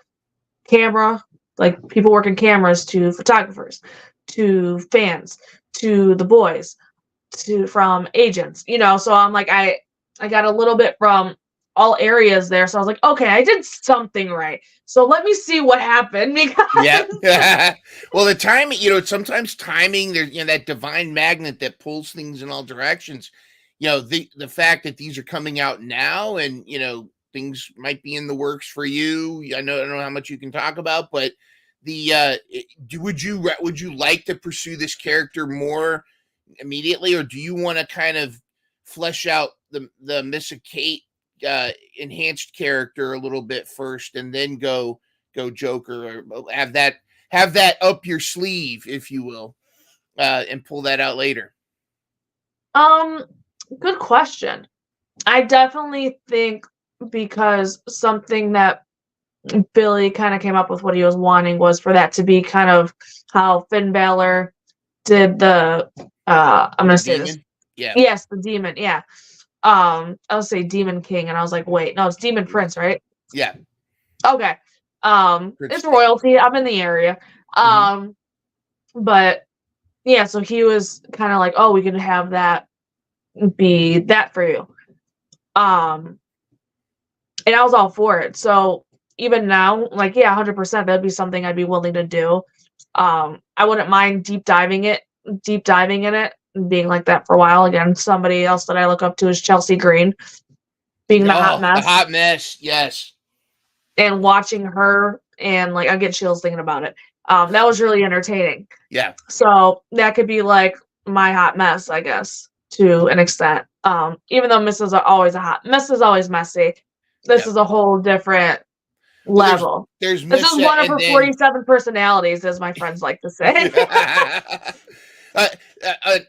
camera, like people working cameras, to photographers, to fans, to the boys, from agents, so I'm like, I got a little bit from all areas there. So I was like, okay, I did something right. So let me see what happened. Because yeah. Well, the timing, sometimes timing, there's, that divine magnet that pulls things in all directions. The fact that these are coming out now, and, things might be in the works for you. I don't know how much you can talk about, but would you like to pursue this character more immediately, or do you want to kind of flesh out the Missa Kate enhanced character a little bit first, and then go Joker, or have that up your sleeve, if you will, and pull that out later? Good question. I definitely think because something that Billy kind of came up with what he was wanting was for that to be kind of how Finn Balor did the I'm The gonna say this. demon. Yeah. Yes, the demon, yeah. I'll say Demon King, and I was like, wait, no, it's Demon Prince, right? Yeah. Okay. Prince It's Devious. royalty. I'm in the area. Mhm. But yeah, so he was kind of like, oh, we could have that be that for you. Um, and I was all for it. So even now, like, yeah, 100%, that'd be something I'd be willing to do. I wouldn't mind deep diving in it, and being like that for a while. Again, somebody else that I look up to is Chelsea Green, being the hot Oh, the mess, hot mess. Yes. and watching her, and like I get chills thinking about it. That was really entertaining. Yeah. So that could be like my hot mess, I guess, to an extent. Even though Mrs. are always a hot mess is always messy. This Yep. is a whole different Well, level. there's This is Missa, one of and her then 47 personalities, as my friends like to say.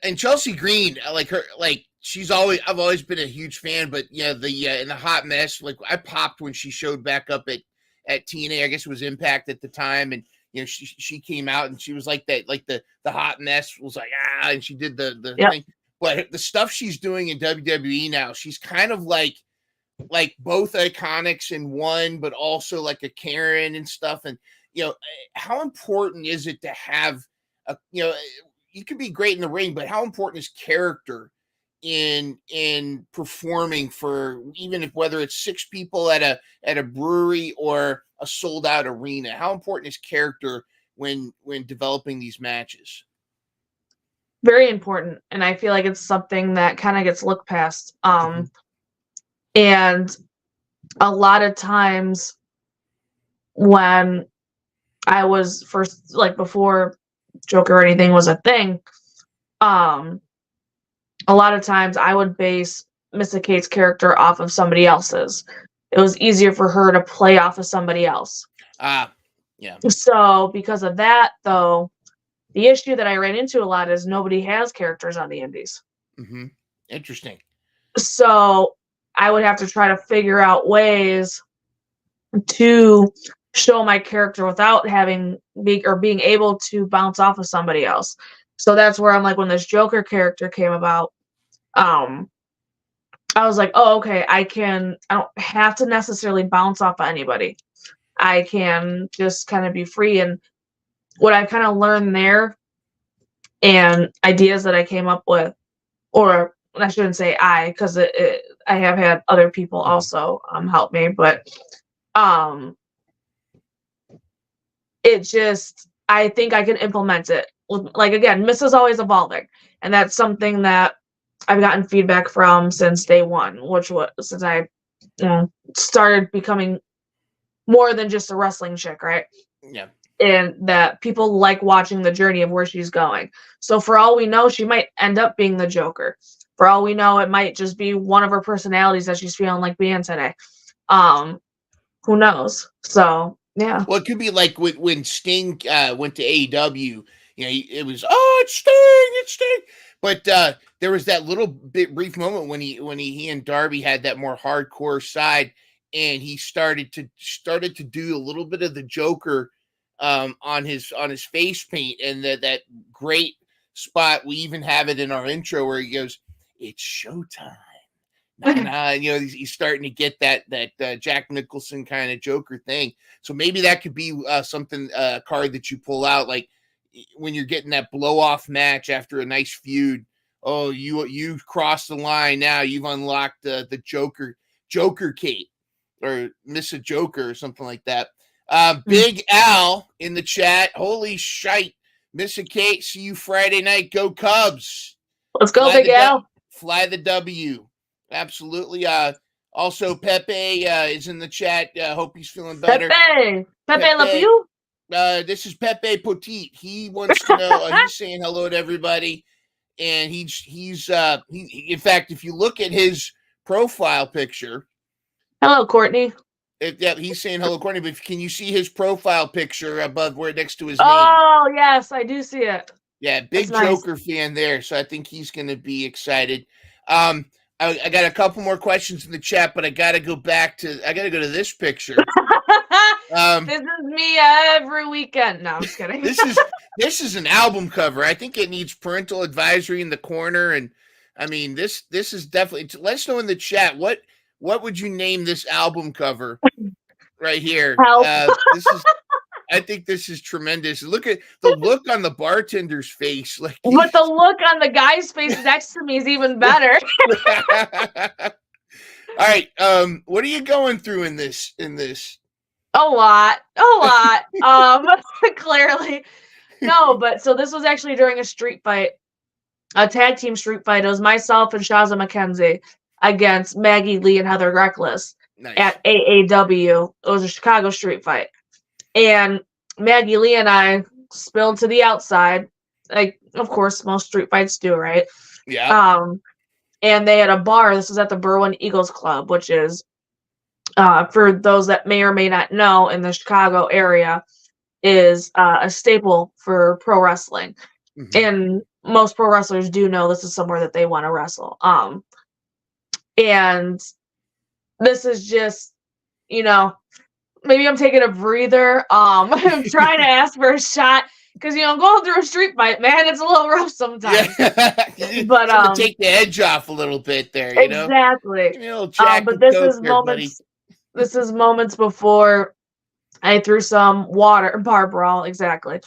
and Chelsea Green, like her, like I've always been a huge fan, but yeah, the in the hot mess, like I popped when she showed back up at TNA. I guess it was Impact at the time, and she came out and she was like that, like the hot mess was like and she did the Yep. thing, but the stuff she's doing in WWE now, she's kind of like both iconics in one, but also like a Karen and stuff. And how important is it to have a you can be great in the ring, but how important is character in performing for, even if whether it's 6 people at a brewery or a sold out arena? How important is character when developing these matches? Very important. And I feel like it's something that kind of gets looked past. Mhm. And a lot of times when I was first, like before Joker or anything was a thing, um, a lot of times I would base Missa Kate's character off of somebody else's. It was easier for her to play off of somebody else. Yeah. So because of that, though, the issue that I ran into a lot is nobody has characters on the indies. Mm-hmm. Interesting. So I would have to try to figure out ways to show my character without being able to bounce off of somebody else. So that's where I'm like, when this Joker character came about, I was like, oh, okay, I don't have to necessarily bounce off of anybody. I can just kind of be free. And what I kind of learned there, and ideas that I came up with, or I shouldn't say because I have had other people also help me, but um, it just, I think I can implement it. Like again, Miss is always evolving, and that's something that I've gotten feedback from since day one, which was since I started becoming more than just a wrestling chick, right? Yeah. And that people like watching the journey of where she's going. So for all we know, she might end up being the Joker. For all we know, it might just be one of her personalities that she's feeling like being today. Who knows? So yeah. Well, it could be like when Sting went to AEW. It was, oh, it's Sting. But there was that little bit brief moment when he and Darby had that more hardcore side, and he started to do a little bit of the Joker on his face paint, and that great spot. We even have it in our intro where he goes, "It's showtime." Nah, he's starting to get that Jack Nicholson kind of Joker thing. So maybe that could be something card that you pull out, like when you're getting that blow off match after a nice feud. Oh, you crossed the line now. You've unlocked the Joker Kate, or Missa Joker or something like that. Big Al in the chat. Holy shite, Missa Kate. See you Friday night. Go Cubs. Let's go, Big Al. Fly the W. Absolutely. Also, Pepe is in the chat. Hope he's feeling better. Pepe love you. This is Pepe Potit. He wants to know. He's saying hello to everybody, and he's in fact, if you look at his profile picture, hello, Courtney. Yeah, he's saying hello, Courtney. But can you see his profile picture above where next to his name? Oh yes, I do see it. Yeah, big Joker fan there. So I think he's going to be excited. I got a couple more questions in the chat, but I got to go to this picture. This is me every weekend. No, I'm just kidding. This is an album cover. I think it needs parental advisory in the corner, and I mean this is definitely. Let us know in the chat what would you name this album cover right here. Help. This is. I think this is tremendous. Look at the look on the bartender's face. Like, but the look on the guy's face next to me is even better. All right. What are you going through in this? A lot. Clearly. No, but so this was actually during a street fight, a tag team street fight. It was myself and Shaza McKenzie against Maggie Lee and Heather Reckless at AAW. It was a Chicago street fight. And Maggie Lee and I spilled to the outside, like of course most street fights do, right? Yeah. And they had a bar. This was at the Berwyn Eagles Club, which is, for those that may or may not know, in the Chicago area, is a staple for pro wrestling. Mm-hmm. And most pro wrestlers do know this is somewhere that they want to wrestle. And this is just, maybe I'm taking a breather. I'm trying to ask for a shot because going through a street fight, man, it's a little rough sometimes. Yeah. But take the edge off a little bit there, exactly. Give me a little Jack but this is there, moments. Buddy. This is moments before I threw some water, bar brawl, exactly.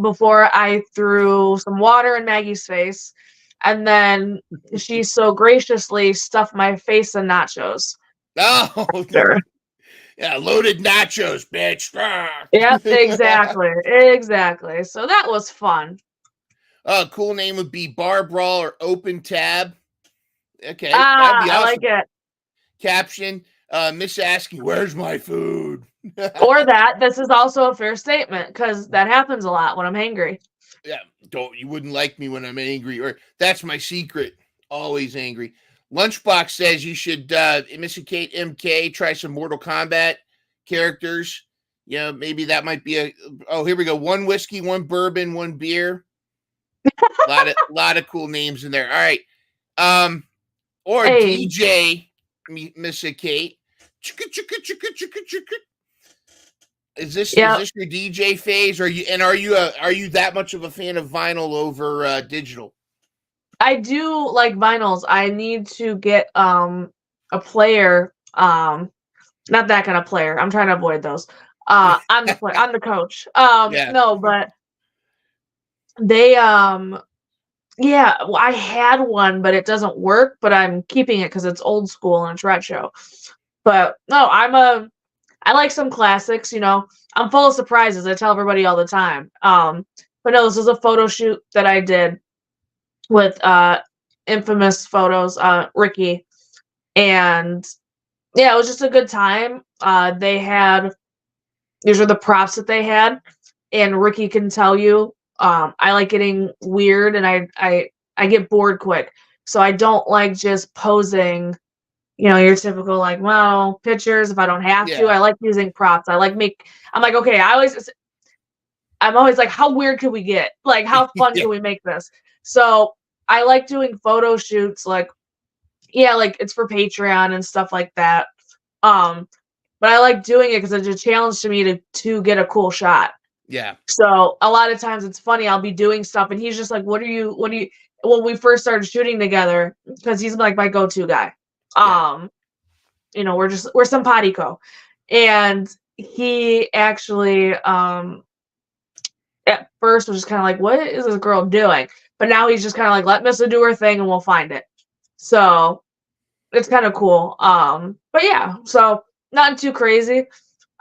Before I threw some water in Maggie's face, and then she so graciously stuffed my face in nachos. Oh, sure. Yeah, loaded nachos, bitch. Yep, exactly. So that was fun. Cool name would be Bar Brawl or Open Tab. Okay, that'd be awesome. I like it. Caption, Miss asking, where's my food? Or that. This is also a fair statement because that happens a lot when I'm hangry. Yeah, you wouldn't like me when I'm angry, or that's my secret. Always angry. Lunchbox says you should, Missa Kate MK, try some Mortal Kombat characters. Maybe that might be here we go. 1 whiskey, 1 bourbon, 1 beer. lot of cool names in there. All right. Or hey. DJ Missa Kate. Is this your DJ phase? Are you that much of a fan of vinyl over digital? I do like vinyls. I need to get a player. Not that kind of player. I'm trying to avoid those. I'm the player. I'm the coach. No, but they I had one, but it doesn't work. But I'm keeping it because it's old school and it's retro. But no, I like some classics. I'm full of surprises. I tell everybody all the time. But no, this was a photo shoot that I did with infamous photos, Ricky, and it was just a good time. These are the props that they had, and Ricky can tell you I like getting weird, and I get bored quick, so I don't like just posing your typical pictures if I don't have to. I like using props. I'm like, okay, I'm always like, how weird can we get? Like, how fun can we make this? So I like doing photo shoots, it's for Patreon and stuff like that. But I like doing it because it's a challenge to me to get a cool shot. Yeah. So a lot of times it's funny. I'll be doing stuff and he's just like, what do you, when we first started shooting together, because he's like my go-to guy. We're simpatico. And he actually, at first was just kind of like, what is this girl doing? But now he's just kind of like, let Missa do her thing and we'll find it. So it's kind of cool. But yeah, so not too crazy.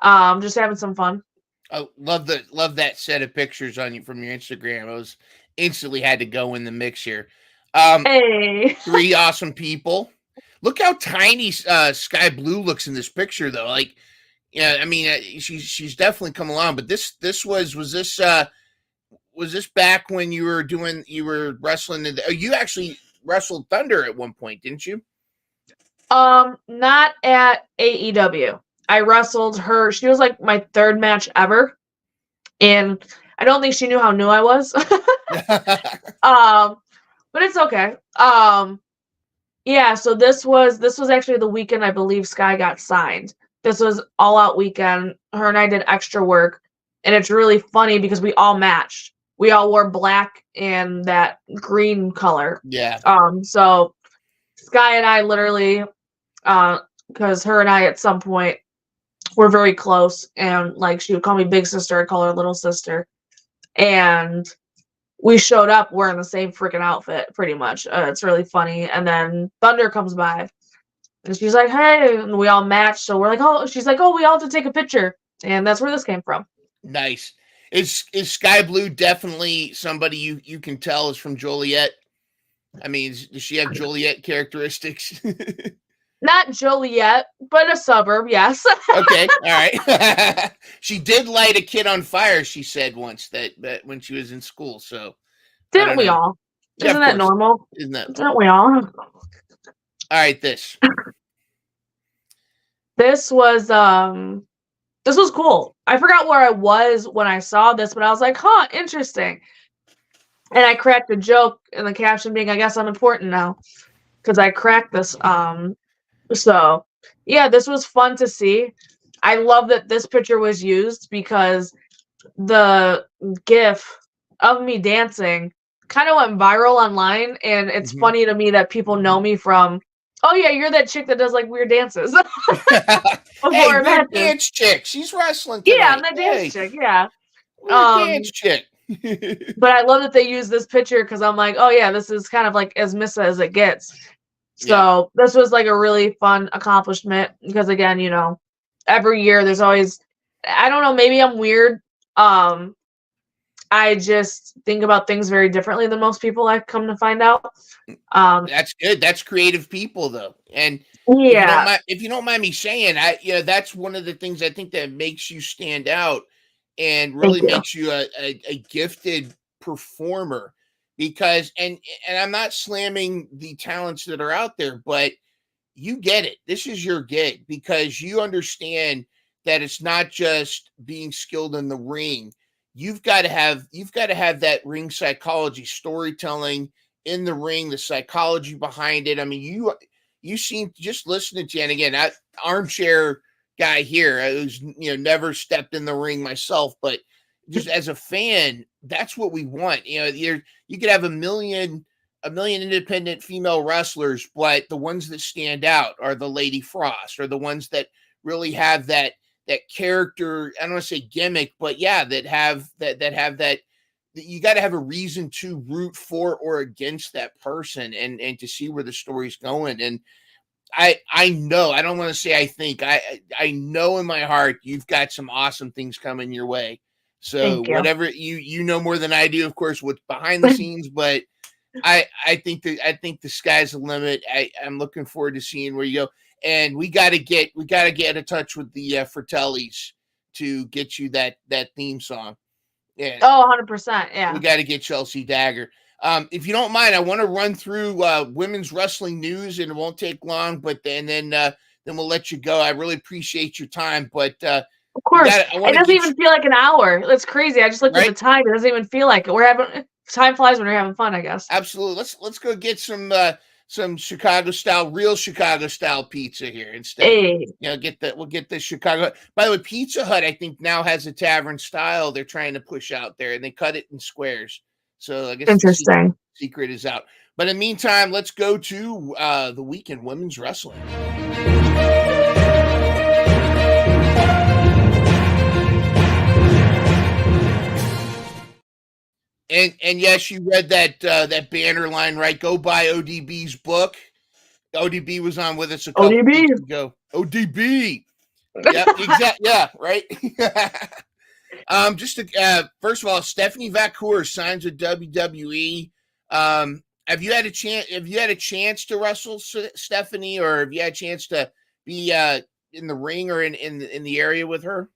Just having some fun. I love that set of pictures on you from your Instagram. I was instantly had to go in the mix here. Hey. 3 awesome people. Look how tiny Sky Blue looks in this picture, though. She's definitely come along. But was this back when you were wrestling? You actually wrestled Thunder at one point, didn't you? Not at AEW. I wrestled her. She was like my 3rd match ever, and I don't think she knew how new I was. But it's okay. Yeah, so this was actually the weekend I believe Sky got signed. This was all out weekend. Her and I did extra work, and it's really funny because we all matched. We all wore black and that green color. Yeah. So Sky and I literally, because her and I at some point were very close, and like she would call me big sister, I'd call her little sister, and we showed up wearing the same freaking outfit, pretty much. It's really funny. And then Thunder comes by, and she's like, "Hey," and we all matched. So we're like, "Oh," she's like, "Oh, we all have to take a picture," and that's where this came from. Nice. Is Sky Blue definitely somebody you can tell is from Joliet? I mean, does she have Joliet characteristics? Not Joliet, but a suburb, yes. Okay, all right. She did light a kid on fire, she said once that when she was in school. So I Didn't don't we know. all? Yeah, Isn't of that course. normal? Isn't that Didn't we all? all right? This. This was cool. I forgot where I was when I saw this, but I was like, "Huh, interesting." And I cracked a joke in the caption being, "I guess I'm important now," because I cracked this. So yeah, this was fun to see. I love that this picture was used because the GIF of me dancing kind of went viral online, and it's Mhm. funny to me that people know me from, "Oh yeah, you're that chick that does like weird dances Hey, before weird matches." dance chick. She's wrestling Yeah, I'm tonight. that dance Hey, chick. Yeah. weird dance Um, chick. but I love that they use this picture because I'm like, "Oh yeah, this is kind of like as Missa as it gets." Yeah. So this was like a really fun accomplishment because again, every year there's always, I don't know, maybe I'm weird. Um, I just think about things very differently than most people, I've come to find out. Um, That's good. That's creative people, though. And yeah, if you don't mind me saying, that's one of the things I think that makes you stand out and thank really you. makes you a gifted performer. Because and I'm not slamming the talents that are out there, but you get it. This is your gig because you understand that it's not just being skilled in the ring. You've got to have that ring psychology, storytelling in the ring, the psychology behind it. I mean, you seem just listening to you, and again, I armchair guy here who's never stepped in the ring myself, but just as a fan, that's what we want. You could have a million independent female wrestlers, but the ones that stand out are the Lady Frost, or the ones that really have that character. I don't want to say gimmick, but yeah, that you got to have a reason to root for or against that person, and to see where the story's going. And I know, I don't want to say I think, I know in my heart you've got some awesome things coming your way. So Thank you. whatever you know more than I do, of course, what's behind the scenes, but I think the sky's the limit. I'm looking forward to seeing where you go. And we gotta get in touch with the Fratellis to get you that theme song. Yeah, Oh, 100%. we Yeah. got to get Chelsea Dagger. If you don't mind, I want to run through women's wrestling news, and it won't take long. But then we'll let you go. I really appreciate your time, but Of course. I It want to doesn't get you even feel like an hour. It's crazy. I just looked at the right. time. It doesn't even feel like it. Time flies when you're having fun, I guess. Absolutely. Let's go get some real Chicago style pizza here instead. Hey, We'll get the Chicago. By the way, Pizza Hut I think now has a tavern style they're trying to push out there, and they cut it in squares. So I guess the interesting. secret is out. But in the meantime, let's go to the weekend women's wrestling. And yes, you read that banner line, right? Go buy ODB's book. ODB was on with us a couple ODB. weeks ago. ODB. Yeah, exactly. Yeah, right. First of all, Stephanie Vacour signs with WWE. Have you had a chance? Have you had a chance to wrestle Stephanie, or have you had a chance to be in the ring or in the area with her?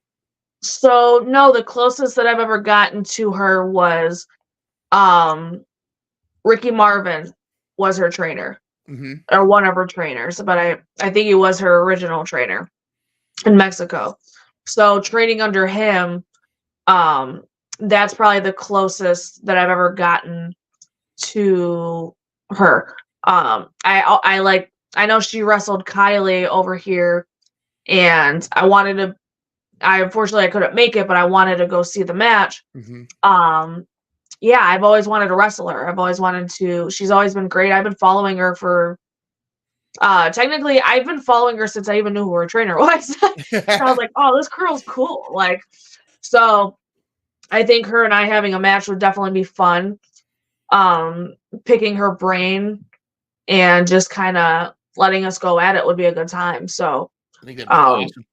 So no, the closest that I've ever gotten to her was Ricky Marvin was her trainer, Mm-hmm. or one of her trainers, but I think he was her original trainer in Mexico. So training under him, that's probably the closest that I've ever gotten to her. I know she wrestled Kylie over here, and unfortunately I couldn't make it, but I wanted to go see the match. Yeah, I've always wanted to wrestle her. She's always been great. I've been following her for technically I've been following her since I even knew who her trainer was. So I was like, oh, this girl's cool. Like, so I think her and I having a match would definitely be fun. Picking her brain and just kind of letting us go at it would be a good time. So I think that'd be awesome.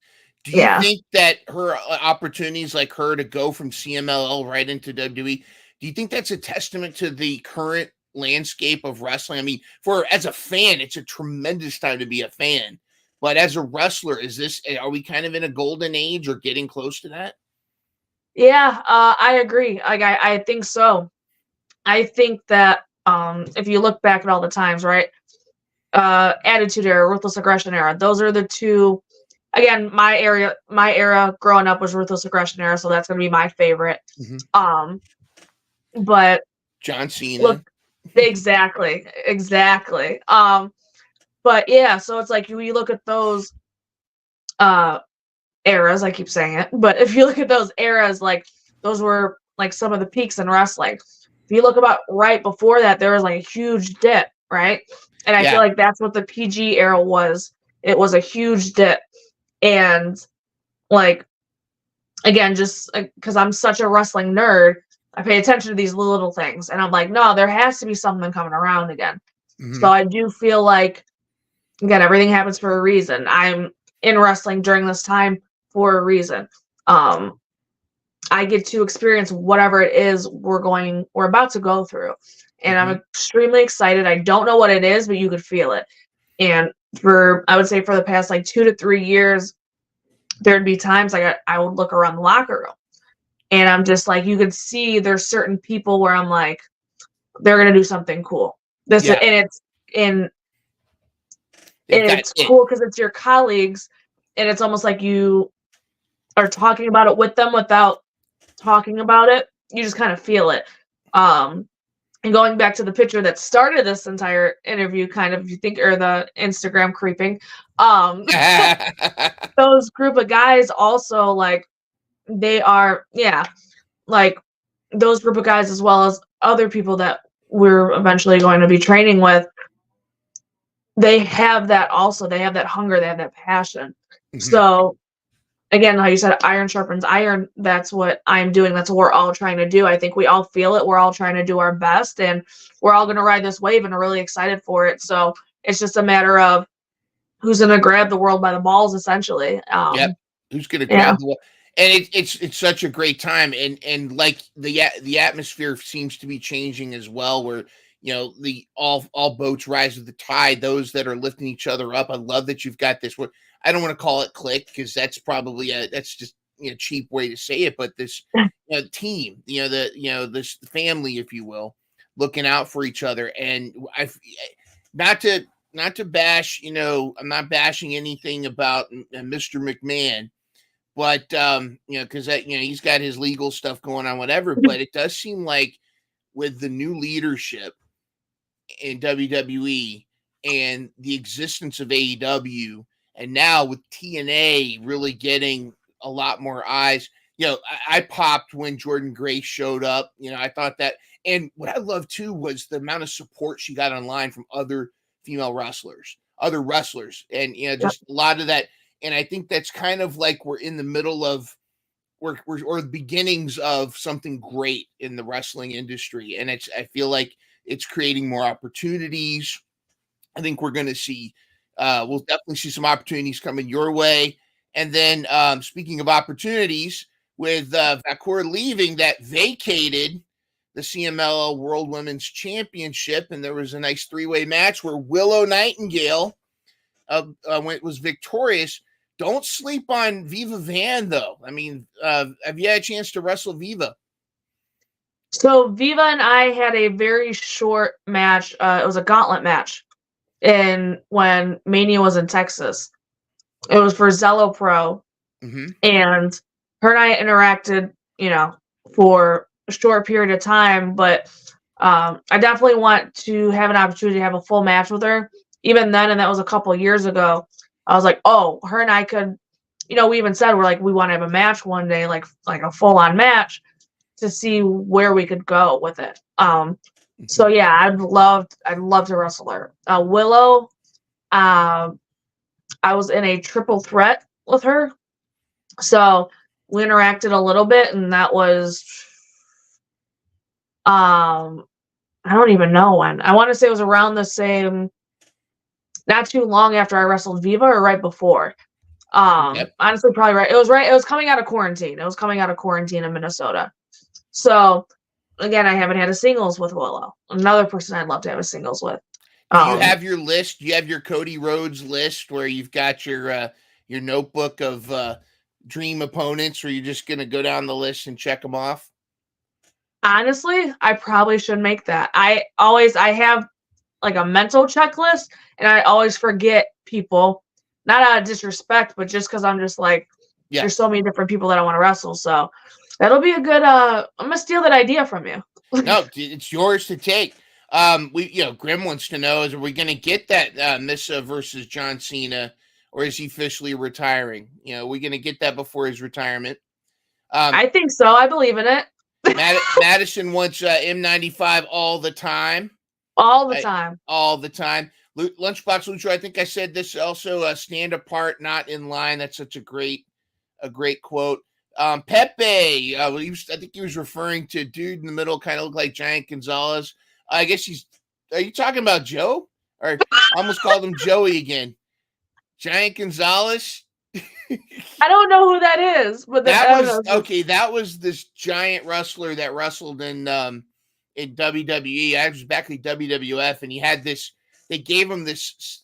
Do you yeah. think that her opportunities like her to go from CMLL right into WWE, do you think that's a testament to the current landscape of wrestling? I mean, as a fan, it's a tremendous time to be a fan. But as a wrestler, are we kind of in a golden age or getting close to that? Yeah, I agree. Like I think so. I think that if you look back at all the times, right? Attitude Era, Ruthless Aggression Era, those are the two. Again, my era growing up was Ruthless Aggression Era, so that's gonna be my favorite. But John Cena. Look, exactly. But yeah, so it's like we look at those eras, I keep saying it, but if you look at those eras, like those were like some of the peaks in wrestling. If you look about right before that, there was like a huge dip, right? And I feel like that's what the PG era was. It was a huge dip. And like, again, just because I'm such a wrestling nerd, I pay attention to these little things. And I'm like, no, there has to be something coming around again. So I do feel like, again, everything happens for a reason. I'm in wrestling during this time for a reason. I get to experience whatever it is we're about to go through. And I'm extremely excited. I don't know what it is, but you could feel it. And I would say for the past like 2 to 3 years, there'd be times like I would look around the locker room and I'm just like, you could see there's certain people where I'm like, they're going to do something cool. And it's cool because it's your colleagues and it's almost like you are talking about it with them without talking about it. You just kind of feel it. And going back to the picture that started this entire interview, kind of, if you think, or the Instagram creeping, those group of guys also, like, they are, like, those group of guys as well as other people that we're eventually going to be training with, they have that also. They have that hunger. They have that passion. So, again, how you said, iron sharpens iron. That's what I'm doing. That's what we're all trying to do. I think we all feel it. We're all trying to do our best, and we're all going to ride this wave and are really excited for it. So it's just a matter of who's going to grab the world by the balls, essentially. Who's going to grab the world? And it's such a great time, and like the atmosphere seems to be changing as well, where the all boats rise with the tide. Those that are lifting each other up. I love that you've got this. I don't want to call it clique because that's probably that's just a cheap way to say it. But this team, this family, if you will, looking out for each other. And not to bash, I'm not bashing anything about Mr. McMahon, but because he's got his legal stuff going on, whatever. But it does seem like with the new leadership in WWE and the existence of AEW. And now with TNA really getting a lot more eyes, I popped when Jordan Grace showed up. I thought that, and what I loved too was the amount of support she got online from other female wrestlers, and just a lot of that. And I think that's kind of like we're in the middle of, or the beginnings of something great in the wrestling industry, and I feel like it's creating more opportunities. I think we're going to see. We'll definitely see some opportunities coming your way. And then speaking of opportunities, with Vakor leaving, that vacated the CMLL World Women's Championship, and there was a nice 3-way match where Willow Nightingale was victorious. Don't sleep on Viva Van, though. I mean, have you had a chance to wrestle Viva? So Viva and I had a very short match. It was a gauntlet match. And when Mania was in Texas, it was for Zello Pro, and her and I interacted, for a short period of time. But I definitely want to have an opportunity to have a full match with her. Even then, and that was a couple years ago, I was like, oh, her and I could, we even said we're like, we want to have a match one day, like a full-on match to see where we could go with it. So yeah, I'd love to wrestle her. Willow, I was in a triple threat with her. So we interacted a little bit, and that was, I don't even know when. I want to say it was around the same, not too long after I wrestled Viva or right before. Honestly, probably right. It was right. It was coming out of quarantine. It was coming out of quarantine in Minnesota. So again, I haven't had a singles with Willow. Another person I'd love to have a singles with. Do you have your list? You have your Cody Rhodes list where you've got your notebook of dream opponents, or you're just gonna go down the list and check them off? Honestly, I probably should make that. I have like a mental checklist, and I always forget people, not out of disrespect, but just because I'm just like, there's so many different people that I want to wrestle. So that'll be a good. I'm gonna steal that idea from you. No, it's yours to take. Grim wants to know: are we gonna get that Missa versus John Cena, or is he officially retiring? Are we gonna get that before his retirement? I think so. I believe in it. Madison wants M95 all the time. All the time. All the time. Lunchbox Lucho, I think I said this also, stand apart, not in line. That's such a great quote. Pepe, I think he was referring to a dude in the middle, kind of looked like Giant Gonzalez. I guess are you talking about Joe? Or I almost called him Joey again. Giant Gonzalez? I don't know who that is, but that was this giant wrestler that wrestled in WWE. I was back in WWF, and he had this. They gave him this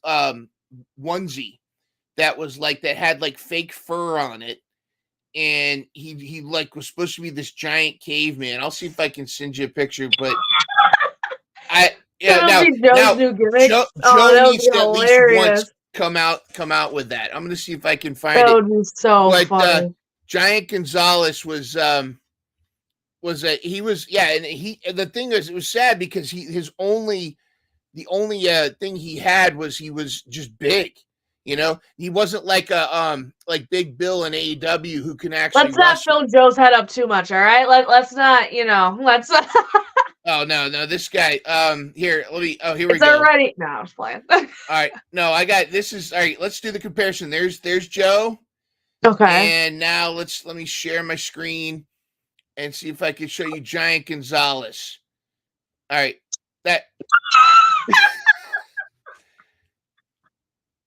onesie that had like fake fur on it, and he like was supposed to be this giant caveman. I'll see if I can send you a picture, but Joe needs to at least once come out with that. I'm gonna see if I can find it. That would be so funny. Giant Gonzalez and the thing is, it was sad because the only thing he had was he was just big. He wasn't like like Big Bill in AEW who can actually. Let's not fill Joe's head up too much, all right? Let's not, let's. Oh no, this guy. Here we go. It's already. No, I was playing. All right, no, I got this. Is all right. Let's do the comparison. There's Joe. Okay. And now let me share my screen and see if I can show you Giant Gonzalez. All right, that.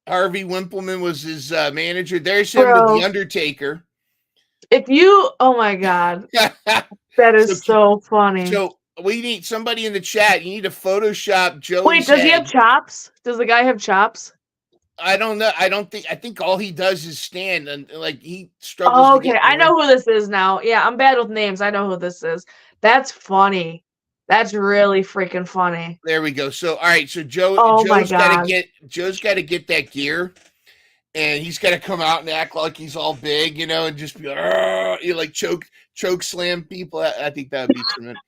Harvey Wimpleman was his manager. There's him with The Undertaker. Oh my God. That is so funny. So we need somebody in the chat. You need to Photoshop Joey's Wait, does he have chops? Does the guy have chops? I don't know. I think all he does is stand and he struggles. Oh, okay. I know who this is now. Yeah, I'm bad with names. I know who this is. That's funny. That's really freaking funny. There we go. So all right, so Joe's got to get that gear, and he's got to come out and act like he's all big, and just be like choke slam people. I think that would be tremendous.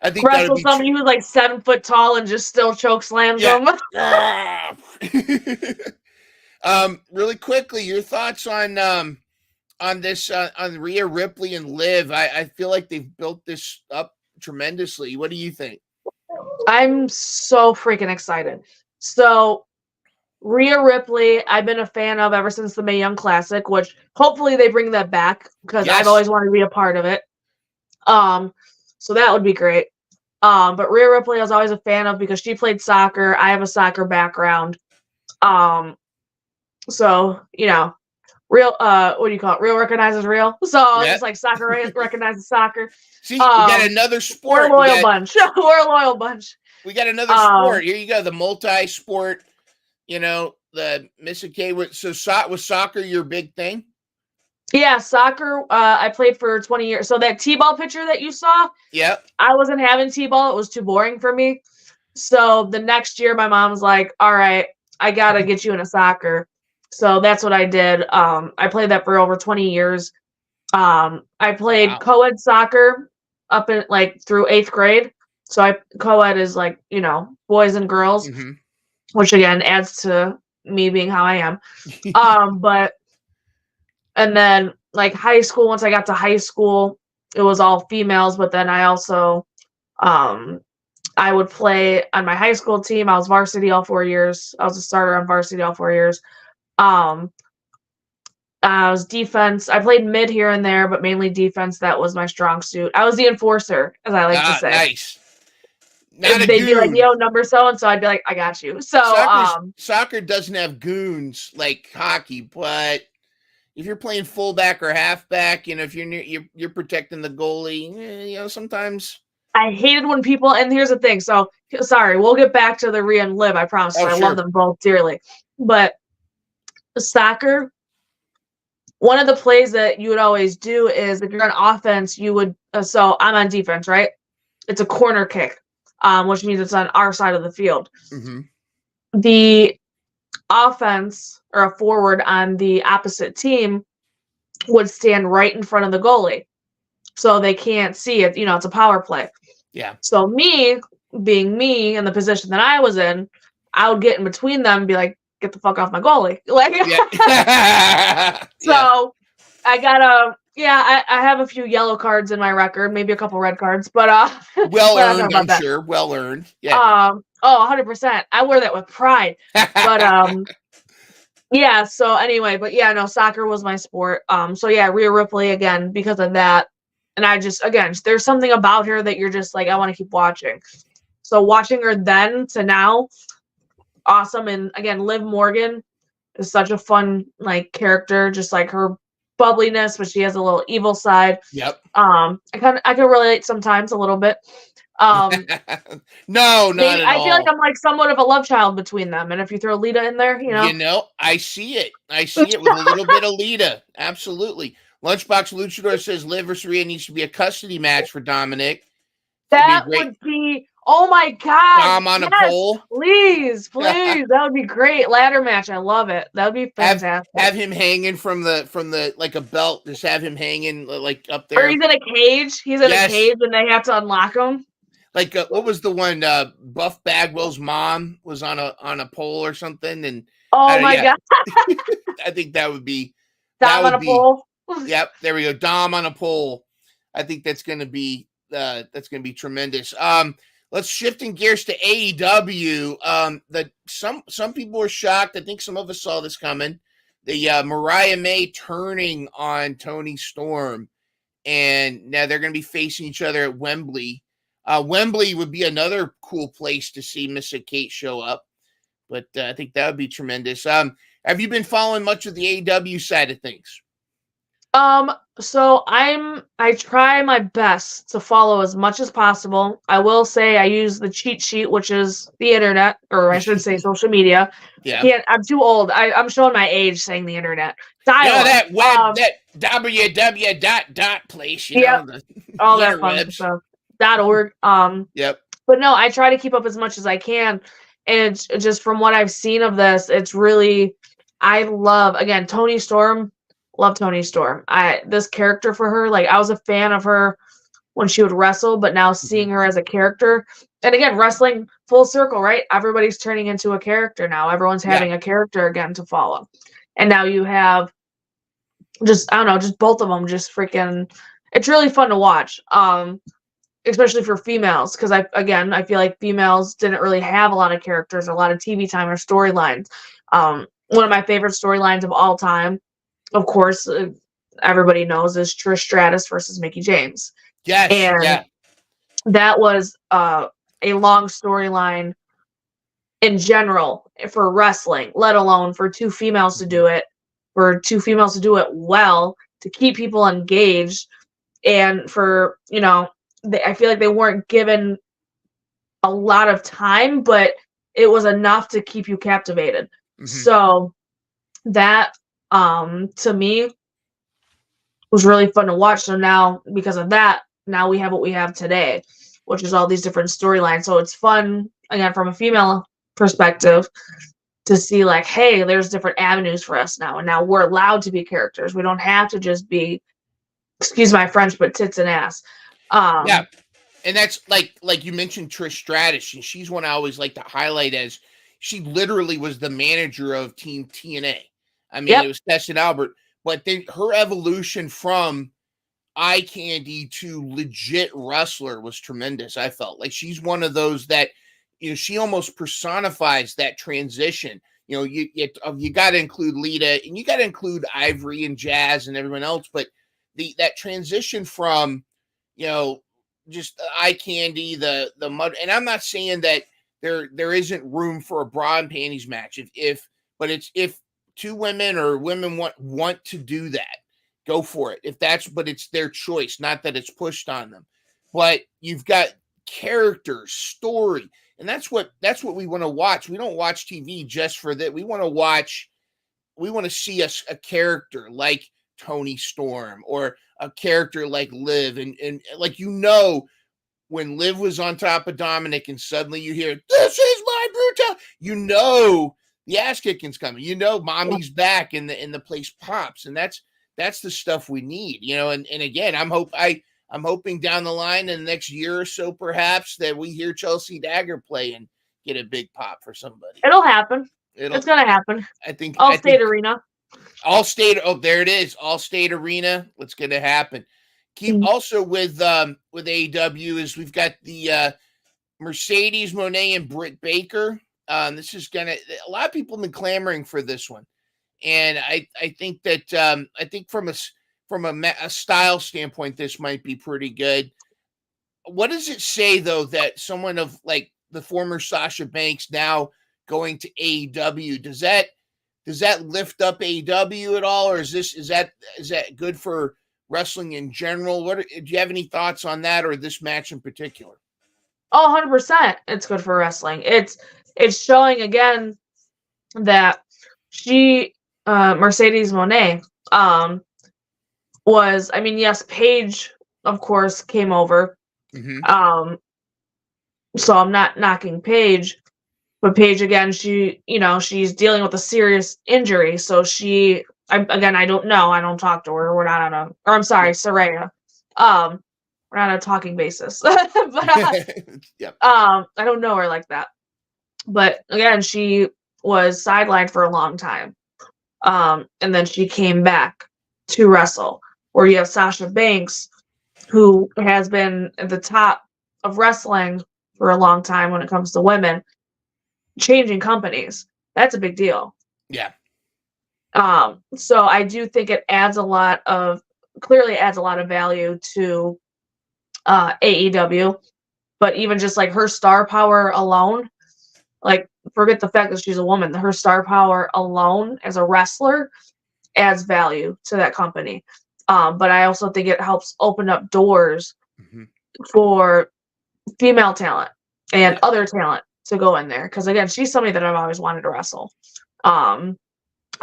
I think wrestle somebody who's like 7 foot tall and just still choke slams them. Really quickly, your thoughts on this on Rhea Ripley and Liv. I feel like they've built this up tremendously. What do you think? I'm so freaking excited. So Rhea Ripley, I've been a fan of ever since the Mae Young Classic, which hopefully they bring that back because I've always wanted to be a part of it. So that would be great. But Rhea Ripley I was always a fan of because she played soccer. I have a soccer background. So, real, what do you call it? Real recognizes real. So it's like soccer recognizes soccer. See, we got another sport. We're a loyal bunch. We're a loyal bunch. We got another sport. Here you go. The multi-sport, the Missa Kate. So was soccer your big thing? Yeah, soccer. I played for 20 years. So that T-ball picture that you saw, I wasn't having T-ball. It was too boring for me. So the next year, my mom was like, all right, I got to get you into soccer. So that's what I did. I played that for over 20 years. I played co-ed soccer up in like through 8th grade. So I co-ed is like, boys and girls, which again adds to me being how I am. But and then like high school, once I got to high school, it was all females, but then I also I would play on my high school team. I was varsity all 4 years. I was a starter on varsity all 4 years. I was defense. I played mid here and there, but mainly defense. That was my strong suit. I was the enforcer, as I like to say. Nice. They'd be like, yo, number so and so. I'd be like, I got you. So soccer doesn't have goons like hockey, but if you're playing fullback or halfback, if you're protecting the goalie, sometimes. I hated when people, and here's the thing. So sorry, we'll get back to the Rhea and Liv. I promise. I love them both dearly, but soccer. One of the plays that you would always do is if you're on offense, you would. So I'm on defense, right? It's a corner kick, which means it's on our side of the field. The offense or a forward on the opposite team would stand right in front of the goalie, so they can't see it. It's a power play. Yeah. So me, being me in the position that I was in, I would get in between them and be like, get the fuck off my goalie. Like, so I got I have a few yellow cards in my record, maybe a couple red cards, but well earned, I'm sure. Well earned. Yeah. 100%. I wear that with pride. But yeah, so anyway, but yeah, no, soccer was my sport. So yeah, Rhea Ripley again because of that. And I just there's something about her that you're just like, I want to keep watching. So watching her then to now, awesome. And again, Liv Morgan is such a fun character, just like her bubbliness, but she has a little evil side. Yep. I can relate sometimes a little bit. No, not at all. I feel like I'm like somewhat of a love child between them, and if you throw Lita in there, I see it. I see it with a little bit of Lita. Absolutely. Lunchbox Luchador says Liv versus Rhea needs to be a custody match for Dominic. That would be. Oh my God! Dom on a pole. Please, that would be great. Ladder match, I love it. That would be fantastic. Have him hanging from the like a belt. Just have him hanging like up there. Or he's in a cage. He's in a cage, and they have to unlock him. Like what was the one? Buff Bagwell's mom was on a pole or something, and oh my God! I think that would be Dom on a pole. Yep, there we go. Dom on a pole. I think that's going to be tremendous. Let's shifting gears to AEW. Some people were shocked. I think some of us saw this coming. The Mariah May turning on Toni Storm, and now they're going to be facing each other at Wembley. Wembley would be another cool place to see Missa Kate show up, but I think that would be tremendous. Have you been following much of the AEW side of things? So I try my best to follow as much as possible. I will say I use the cheat sheet, which is the internet, or I should say social media. Yeah. I'm too old. I'm showing my age saying the internet. That web, that www. place, all that fun stuff. .org. Yep. But no, I try to keep up as much as I can. And just from what I've seen of this, it's really, I love, again, Toni Storm. Love Toni Storm. This character for her, I was a fan of her when she would wrestle, but now seeing her as a character, and again, wrestling full circle, right? Everybody's turning into a character now. Everyone's having a character again to follow. And now you have just both of them just freaking, it's really fun to watch. Especially for females, because I feel like females didn't really have a lot of characters, a lot of TV time or storylines. One of my favorite storylines of all time, of course, everybody knows, is Trish Stratus versus Mickie James. Yes, and that was a long storyline in general for wrestling, let alone for two females to do it, well, to keep people engaged, and for, I feel like they weren't given a lot of time, but it was enough to keep you captivated. Mm-hmm. So that, to me, was really fun to watch. So now, because of that, now we have what we have today, which is all these different storylines. So it's fun, again, from a female perspective, to see hey, there's different avenues for us now. And now we're allowed to be characters. We don't have to just be, excuse my French, but tits and ass. Yeah. And that's like you mentioned Trish Stratus, and she's one I always like to highlight as she literally was the manager of Team TNA. I mean, Yep. it was Tess and Albert, but then her evolution from eye candy to legit wrestler was tremendous. I felt like she's one of those that, she almost personifies that transition. You got to include Lita, and you got to include Ivory and Jazz and everyone else, but that transition from, just the eye candy, the mud. And I'm not saying that there isn't room for a bra and panties match. But if two women or women want to do that, go for it. But it's their choice, not that it's pushed on them. But you've got character, story, and that's what we want to watch. We don't watch TV just for that. We want to see a character like Tony Storm or a character like Liv, and like, when Liv was on top of Dominic and suddenly you hear, "This is my brutal," the ass kicking's coming. Mommy's back and the place pops, and that's the stuff we need. And again, I'm hoping down the line in the next year or so, perhaps, that we hear Chelsea Dagger play and get a big pop for somebody. It'll happen. It's gonna happen. I think Allstate Arena. Allstate. Oh, there it is. Allstate Arena. What's going to happen? Also with AEW is we've got the Mercedes Moné and Britt Baker. This is a lot of people have been clamoring for this one, and I think that I think from a style standpoint, this might be pretty good. What does it say though that someone of like the former Sasha Banks now going to AEW, does that lift up AEW at all, or is that good for wrestling in general? Do you have any thoughts on that or this match in particular? Oh, 100%. It's good for wrestling. It's showing again that she, Mercedes Moné, was, I mean, yes, Paige, of course, came over. Mm-hmm. So I'm not knocking Paige, but Paige, again, she's dealing with a serious injury. So I don't know. I don't talk to her. We're not I'm sorry, Saraya. We're not on a talking basis. But yep. I don't know her like that. But again, she was sidelined for a long time. And then she came back to wrestle. Where you have Sasha Banks, who has been at the top of wrestling for a long time when it comes to women, changing companies. That's a big deal. Yeah. So I do think it clearly adds a lot of value to AEW, but even just like her star power alone, like, forget the fact that she's a woman, her star power alone as a wrestler adds value to that company. But I also think it helps open up doors for female talent and other talent to go in there. Because again, she's somebody that I've always wanted to wrestle.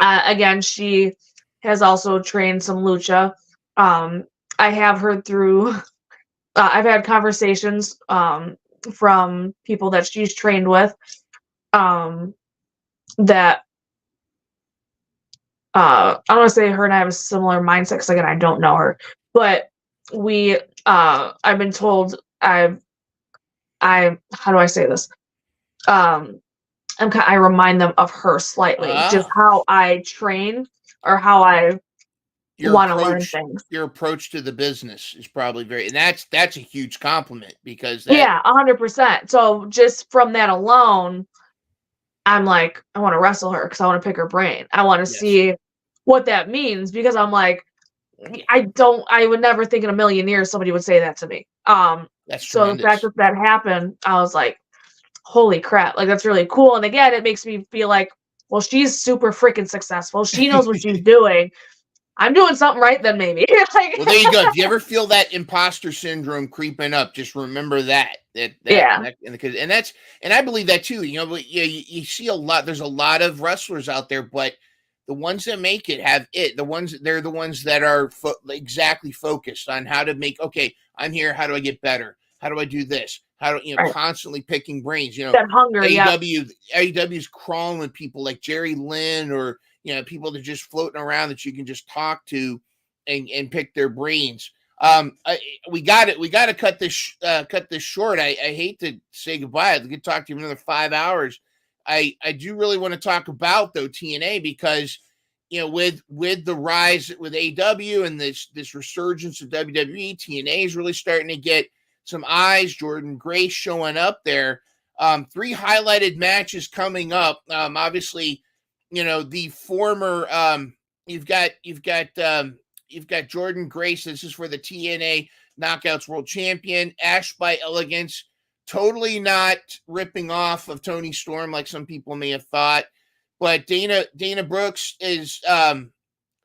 Again, she has also trained some lucha. I have heard through, I've had conversations from people that she's trained with that I don't want to say her and I have a similar mindset because again, I don't know her, but I've been told how do I say this? I remind them of her slightly, just how I train or how I want to learn things. Your approach to the business is probably and that's a huge compliment because 100%. So just from that alone, I'm like, I want to wrestle her because I want to pick her brain. I want to see what that means because I'm like, I would never think in a million years somebody would say that to me. That's so tremendous. The fact that happened, I was like, holy crap, like that's really cool. And again, it makes me feel like, well, she's super freaking successful. She knows what she's doing. I'm doing something right then, maybe. Well, there you go. If you ever feel that imposter syndrome creeping up, just remember that. And I believe that too. You see a lot. There's a lot of wrestlers out there, but the ones that make it have it. They're the ones that are exactly focused on how to make. Okay, I'm here. How do I get better? How do I do this? How do constantly picking brains? That hunger. AEW's crawling with people like Jerry Lynn or people that are just floating around that you can just talk to and pick their brains. We got it. We got to cut this short. I hate to say goodbye. I could talk to you another 5 hours. I do really want to talk about though TNA because with the rise with AEW and this resurgence of WWE, TNA is really starting to get some eyes. Jordan Grace showing up there. 3 highlighted matches coming up. Obviously, the former. You've got Jordan Grace. This is for the TNA Knockouts World Champion. Ash by Elegance. Totally not ripping off of Tony Storm like some people may have thought. But Dana Brooks is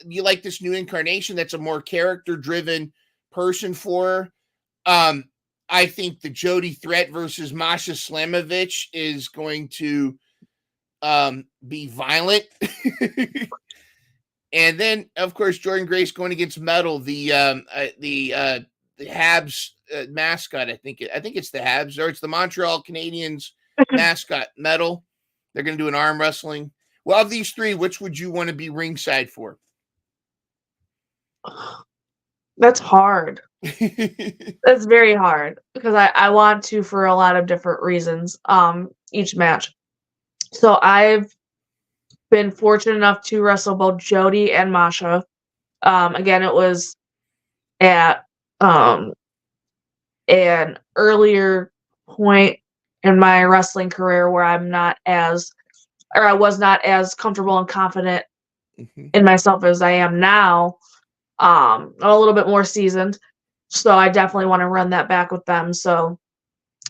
you like this new incarnation that's a more character-driven person for her. I think the Jody Threat versus Masha Slamovich is going to be violent. And then, of course, Jordan Grace going against Metal, the Habs mascot. I think it's the Habs, or it's the Montreal Canadiens mascot, Metal. They're going to do an arm wrestling. Well, of these 3, which would you want to be ringside for? That's hard. That's very hard because I want to for a lot of different reasons. Each match. So I've been fortunate enough to wrestle both Jody and Masha. Again, it was at an earlier point in my wrestling career where I was not as comfortable and confident in myself as I am now. I'm a little bit more seasoned, so I definitely want to run that back with them. So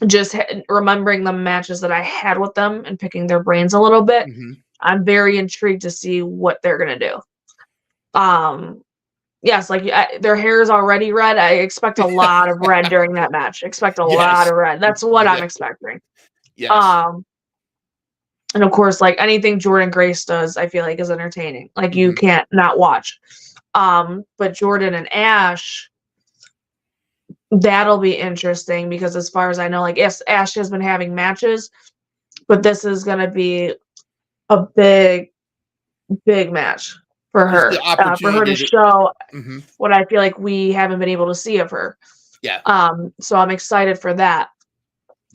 just remembering the matches that I had with them and picking their brains a little bit, I'm very intrigued to see what they're gonna do. Yes, their hair is already red. I expect a lot of red during that match. Expect a lot of red. That's what I'm expecting. Yes. And of course, anything Jordan Grace does, I feel like is entertaining. You can't not watch. But Jordan and Ash, that'll be interesting because as far as I know, yes, Ash has been having matches, but this is gonna be a big match for her. For her to show what I feel like we haven't been able to see of her. Yeah. So I'm excited for that.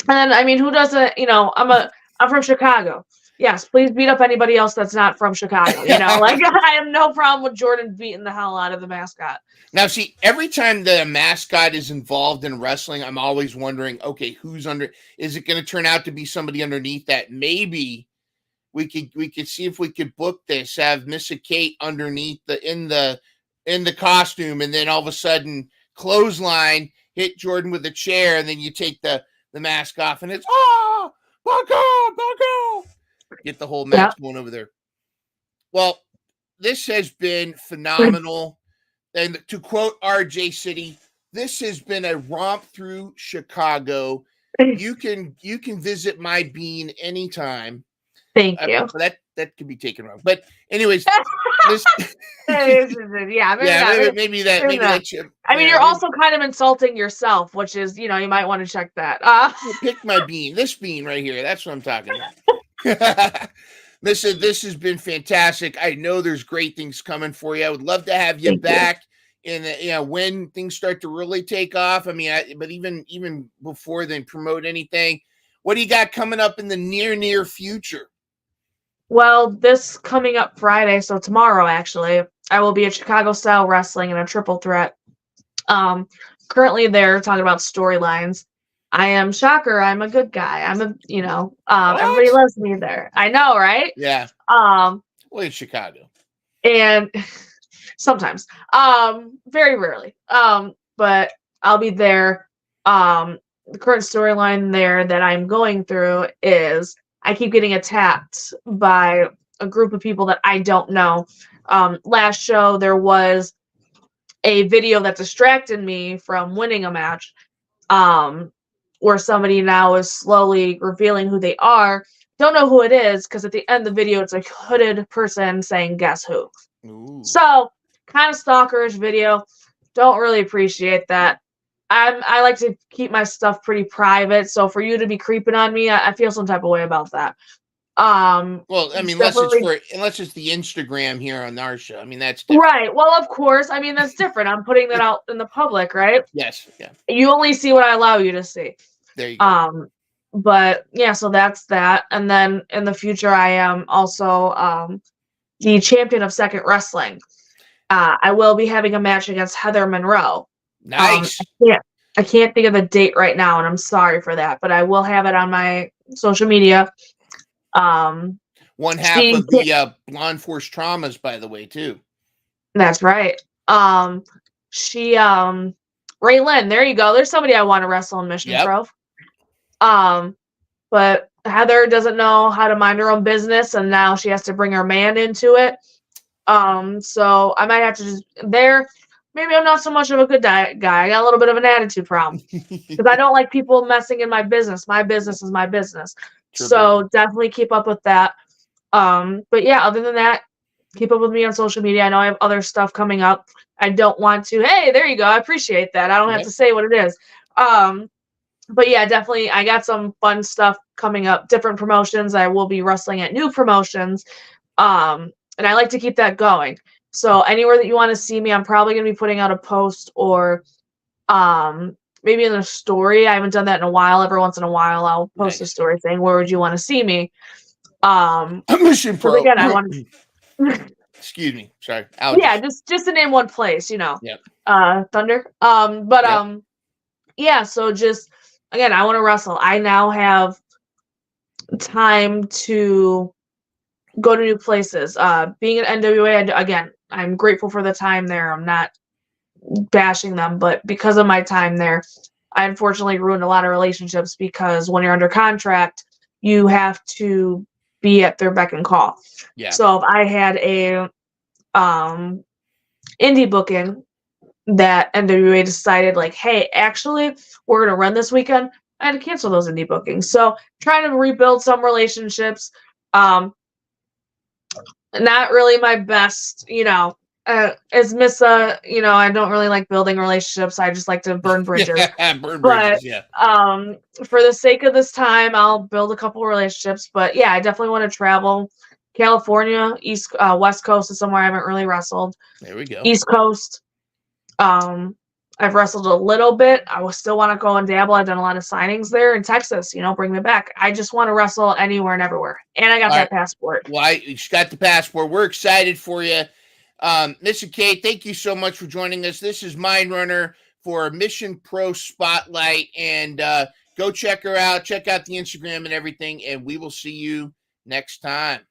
And then, who doesn't, I'm from Chicago. Yes, please beat up anybody else that's not from Chicago. I have no problem with Jordan beating the hell out of the mascot. Now, see, every time the mascot is involved in wrestling, I'm always wondering, okay, who's under? Is it going to turn out to be somebody underneath that? Maybe we could see if we could book this, have Missa Kate underneath in the costume, and then all of a sudden clothesline, hit Jordan with a chair, and then you take the mask off, and it's Bucko! Get the whole match going over there. Well, this has been phenomenal. And to quote RJ City, this has been a romp through Chicago. You can visit my bean anytime. Thank you. That could be taken wrong. But anyways, maybe that. You're also kind of insulting yourself, which is, you might want to check that. Pick my bean. This bean right here. That's what I'm talking about. Listen, this has been fantastic. I know there's great things coming for you. I would love to have you back when things start to really take off. But even before then, promote anything. What do you got coming up in the near future? Well, this coming up Friday, so tomorrow actually, I will be at Chicago Style Wrestling in a triple threat. Currently there talking about storylines. I am shocker. I'm a good guy. Everybody loves me there. I know, right? Yeah. Well, it's Chicago. And sometimes, very rarely. But I'll be there. The current storyline there that I'm going through is I keep getting attacked by a group of people that I don't know. Last show, there was a video that distracted me from winning a match. Where somebody now is slowly revealing who they are. Don't know who it is because at the end of the video, it's a hooded person saying, guess who? Ooh. So, kind of stalkerish video. Don't really appreciate that. I like to keep my stuff pretty private. So, for you to be creeping on me, I feel some type of way about that. Well, I mean, unless it's the Instagram here on our show. I mean, that's different. Right. Well, of course. I mean, that's different. I'm putting that out in the public, right? Yes. Yeah. You only see what I allow you to see. There you go. But yeah, so that's that. And then in the future, I am also the champion of Second Wrestling. I will be having a match against Heather Monroe. Nice. I can't think of the date right now, and I'm sorry for that, but I will have it on my social media. One half of the Blonde Force Traumas, by the way, too. That's right. Ray Lynn, there you go. There's somebody I want to wrestle in Mission Grove. But Heather doesn't know how to mind her own business, and now she has to bring her man into it. So I might have to just maybe I'm not so much of a good guy. I got a little bit of an attitude problem because I don't like people messing in my business. My business is my business. True, so definitely keep up with that. But yeah, other than that, keep up with me on social media. I know I have other stuff coming up. I don't want to. Hey, there you go. I appreciate that. I don't have to say what it is. But yeah, definitely. I got some fun stuff coming up. Different promotions. I will be wrestling at new promotions. And I like to keep that going. So anywhere that you want to see me, I'm probably going to be putting out a post or maybe in a story. I haven't done that in a while. Every once in a while, I'll post a story saying, where would you want to see me? Mission Pro. Again, I want to... Excuse me. Sorry. Yeah, just to name one place, Yep. Thunder. Yeah, so just, again, I want to wrestle. I now have time to go to new places. Being at NWA, again, I'm grateful for the time there. I'm not bashing them, but because of my time there, I unfortunately ruined a lot of relationships because when you're under contract, you have to be at their beck and call. Yeah. So if I had a indie booking that NWA decided like, hey, actually, we're going to run this weekend, I had to cancel those indie bookings. So trying to rebuild some relationships. Not really my best, as Missa, I don't really like building relationships. I just like to burn bridges. Bridges, yeah. For the sake of this time, I'll build a couple relationships. But yeah, I definitely want to travel. California, West Coast is somewhere I haven't really wrestled. There we go. East Coast. I've wrestled a little bit. I will still want to go and dabble. I've done a lot of signings there in Texas, bring me back. I just want to wrestle anywhere and everywhere. And I got that passport. Well, you got the passport. We're excited for you. Missa Kate, thank you so much for joining us. This is Mind Runner for Mission Pro Spotlight. And go check her out. Check out the Instagram and everything. And we will see you next time.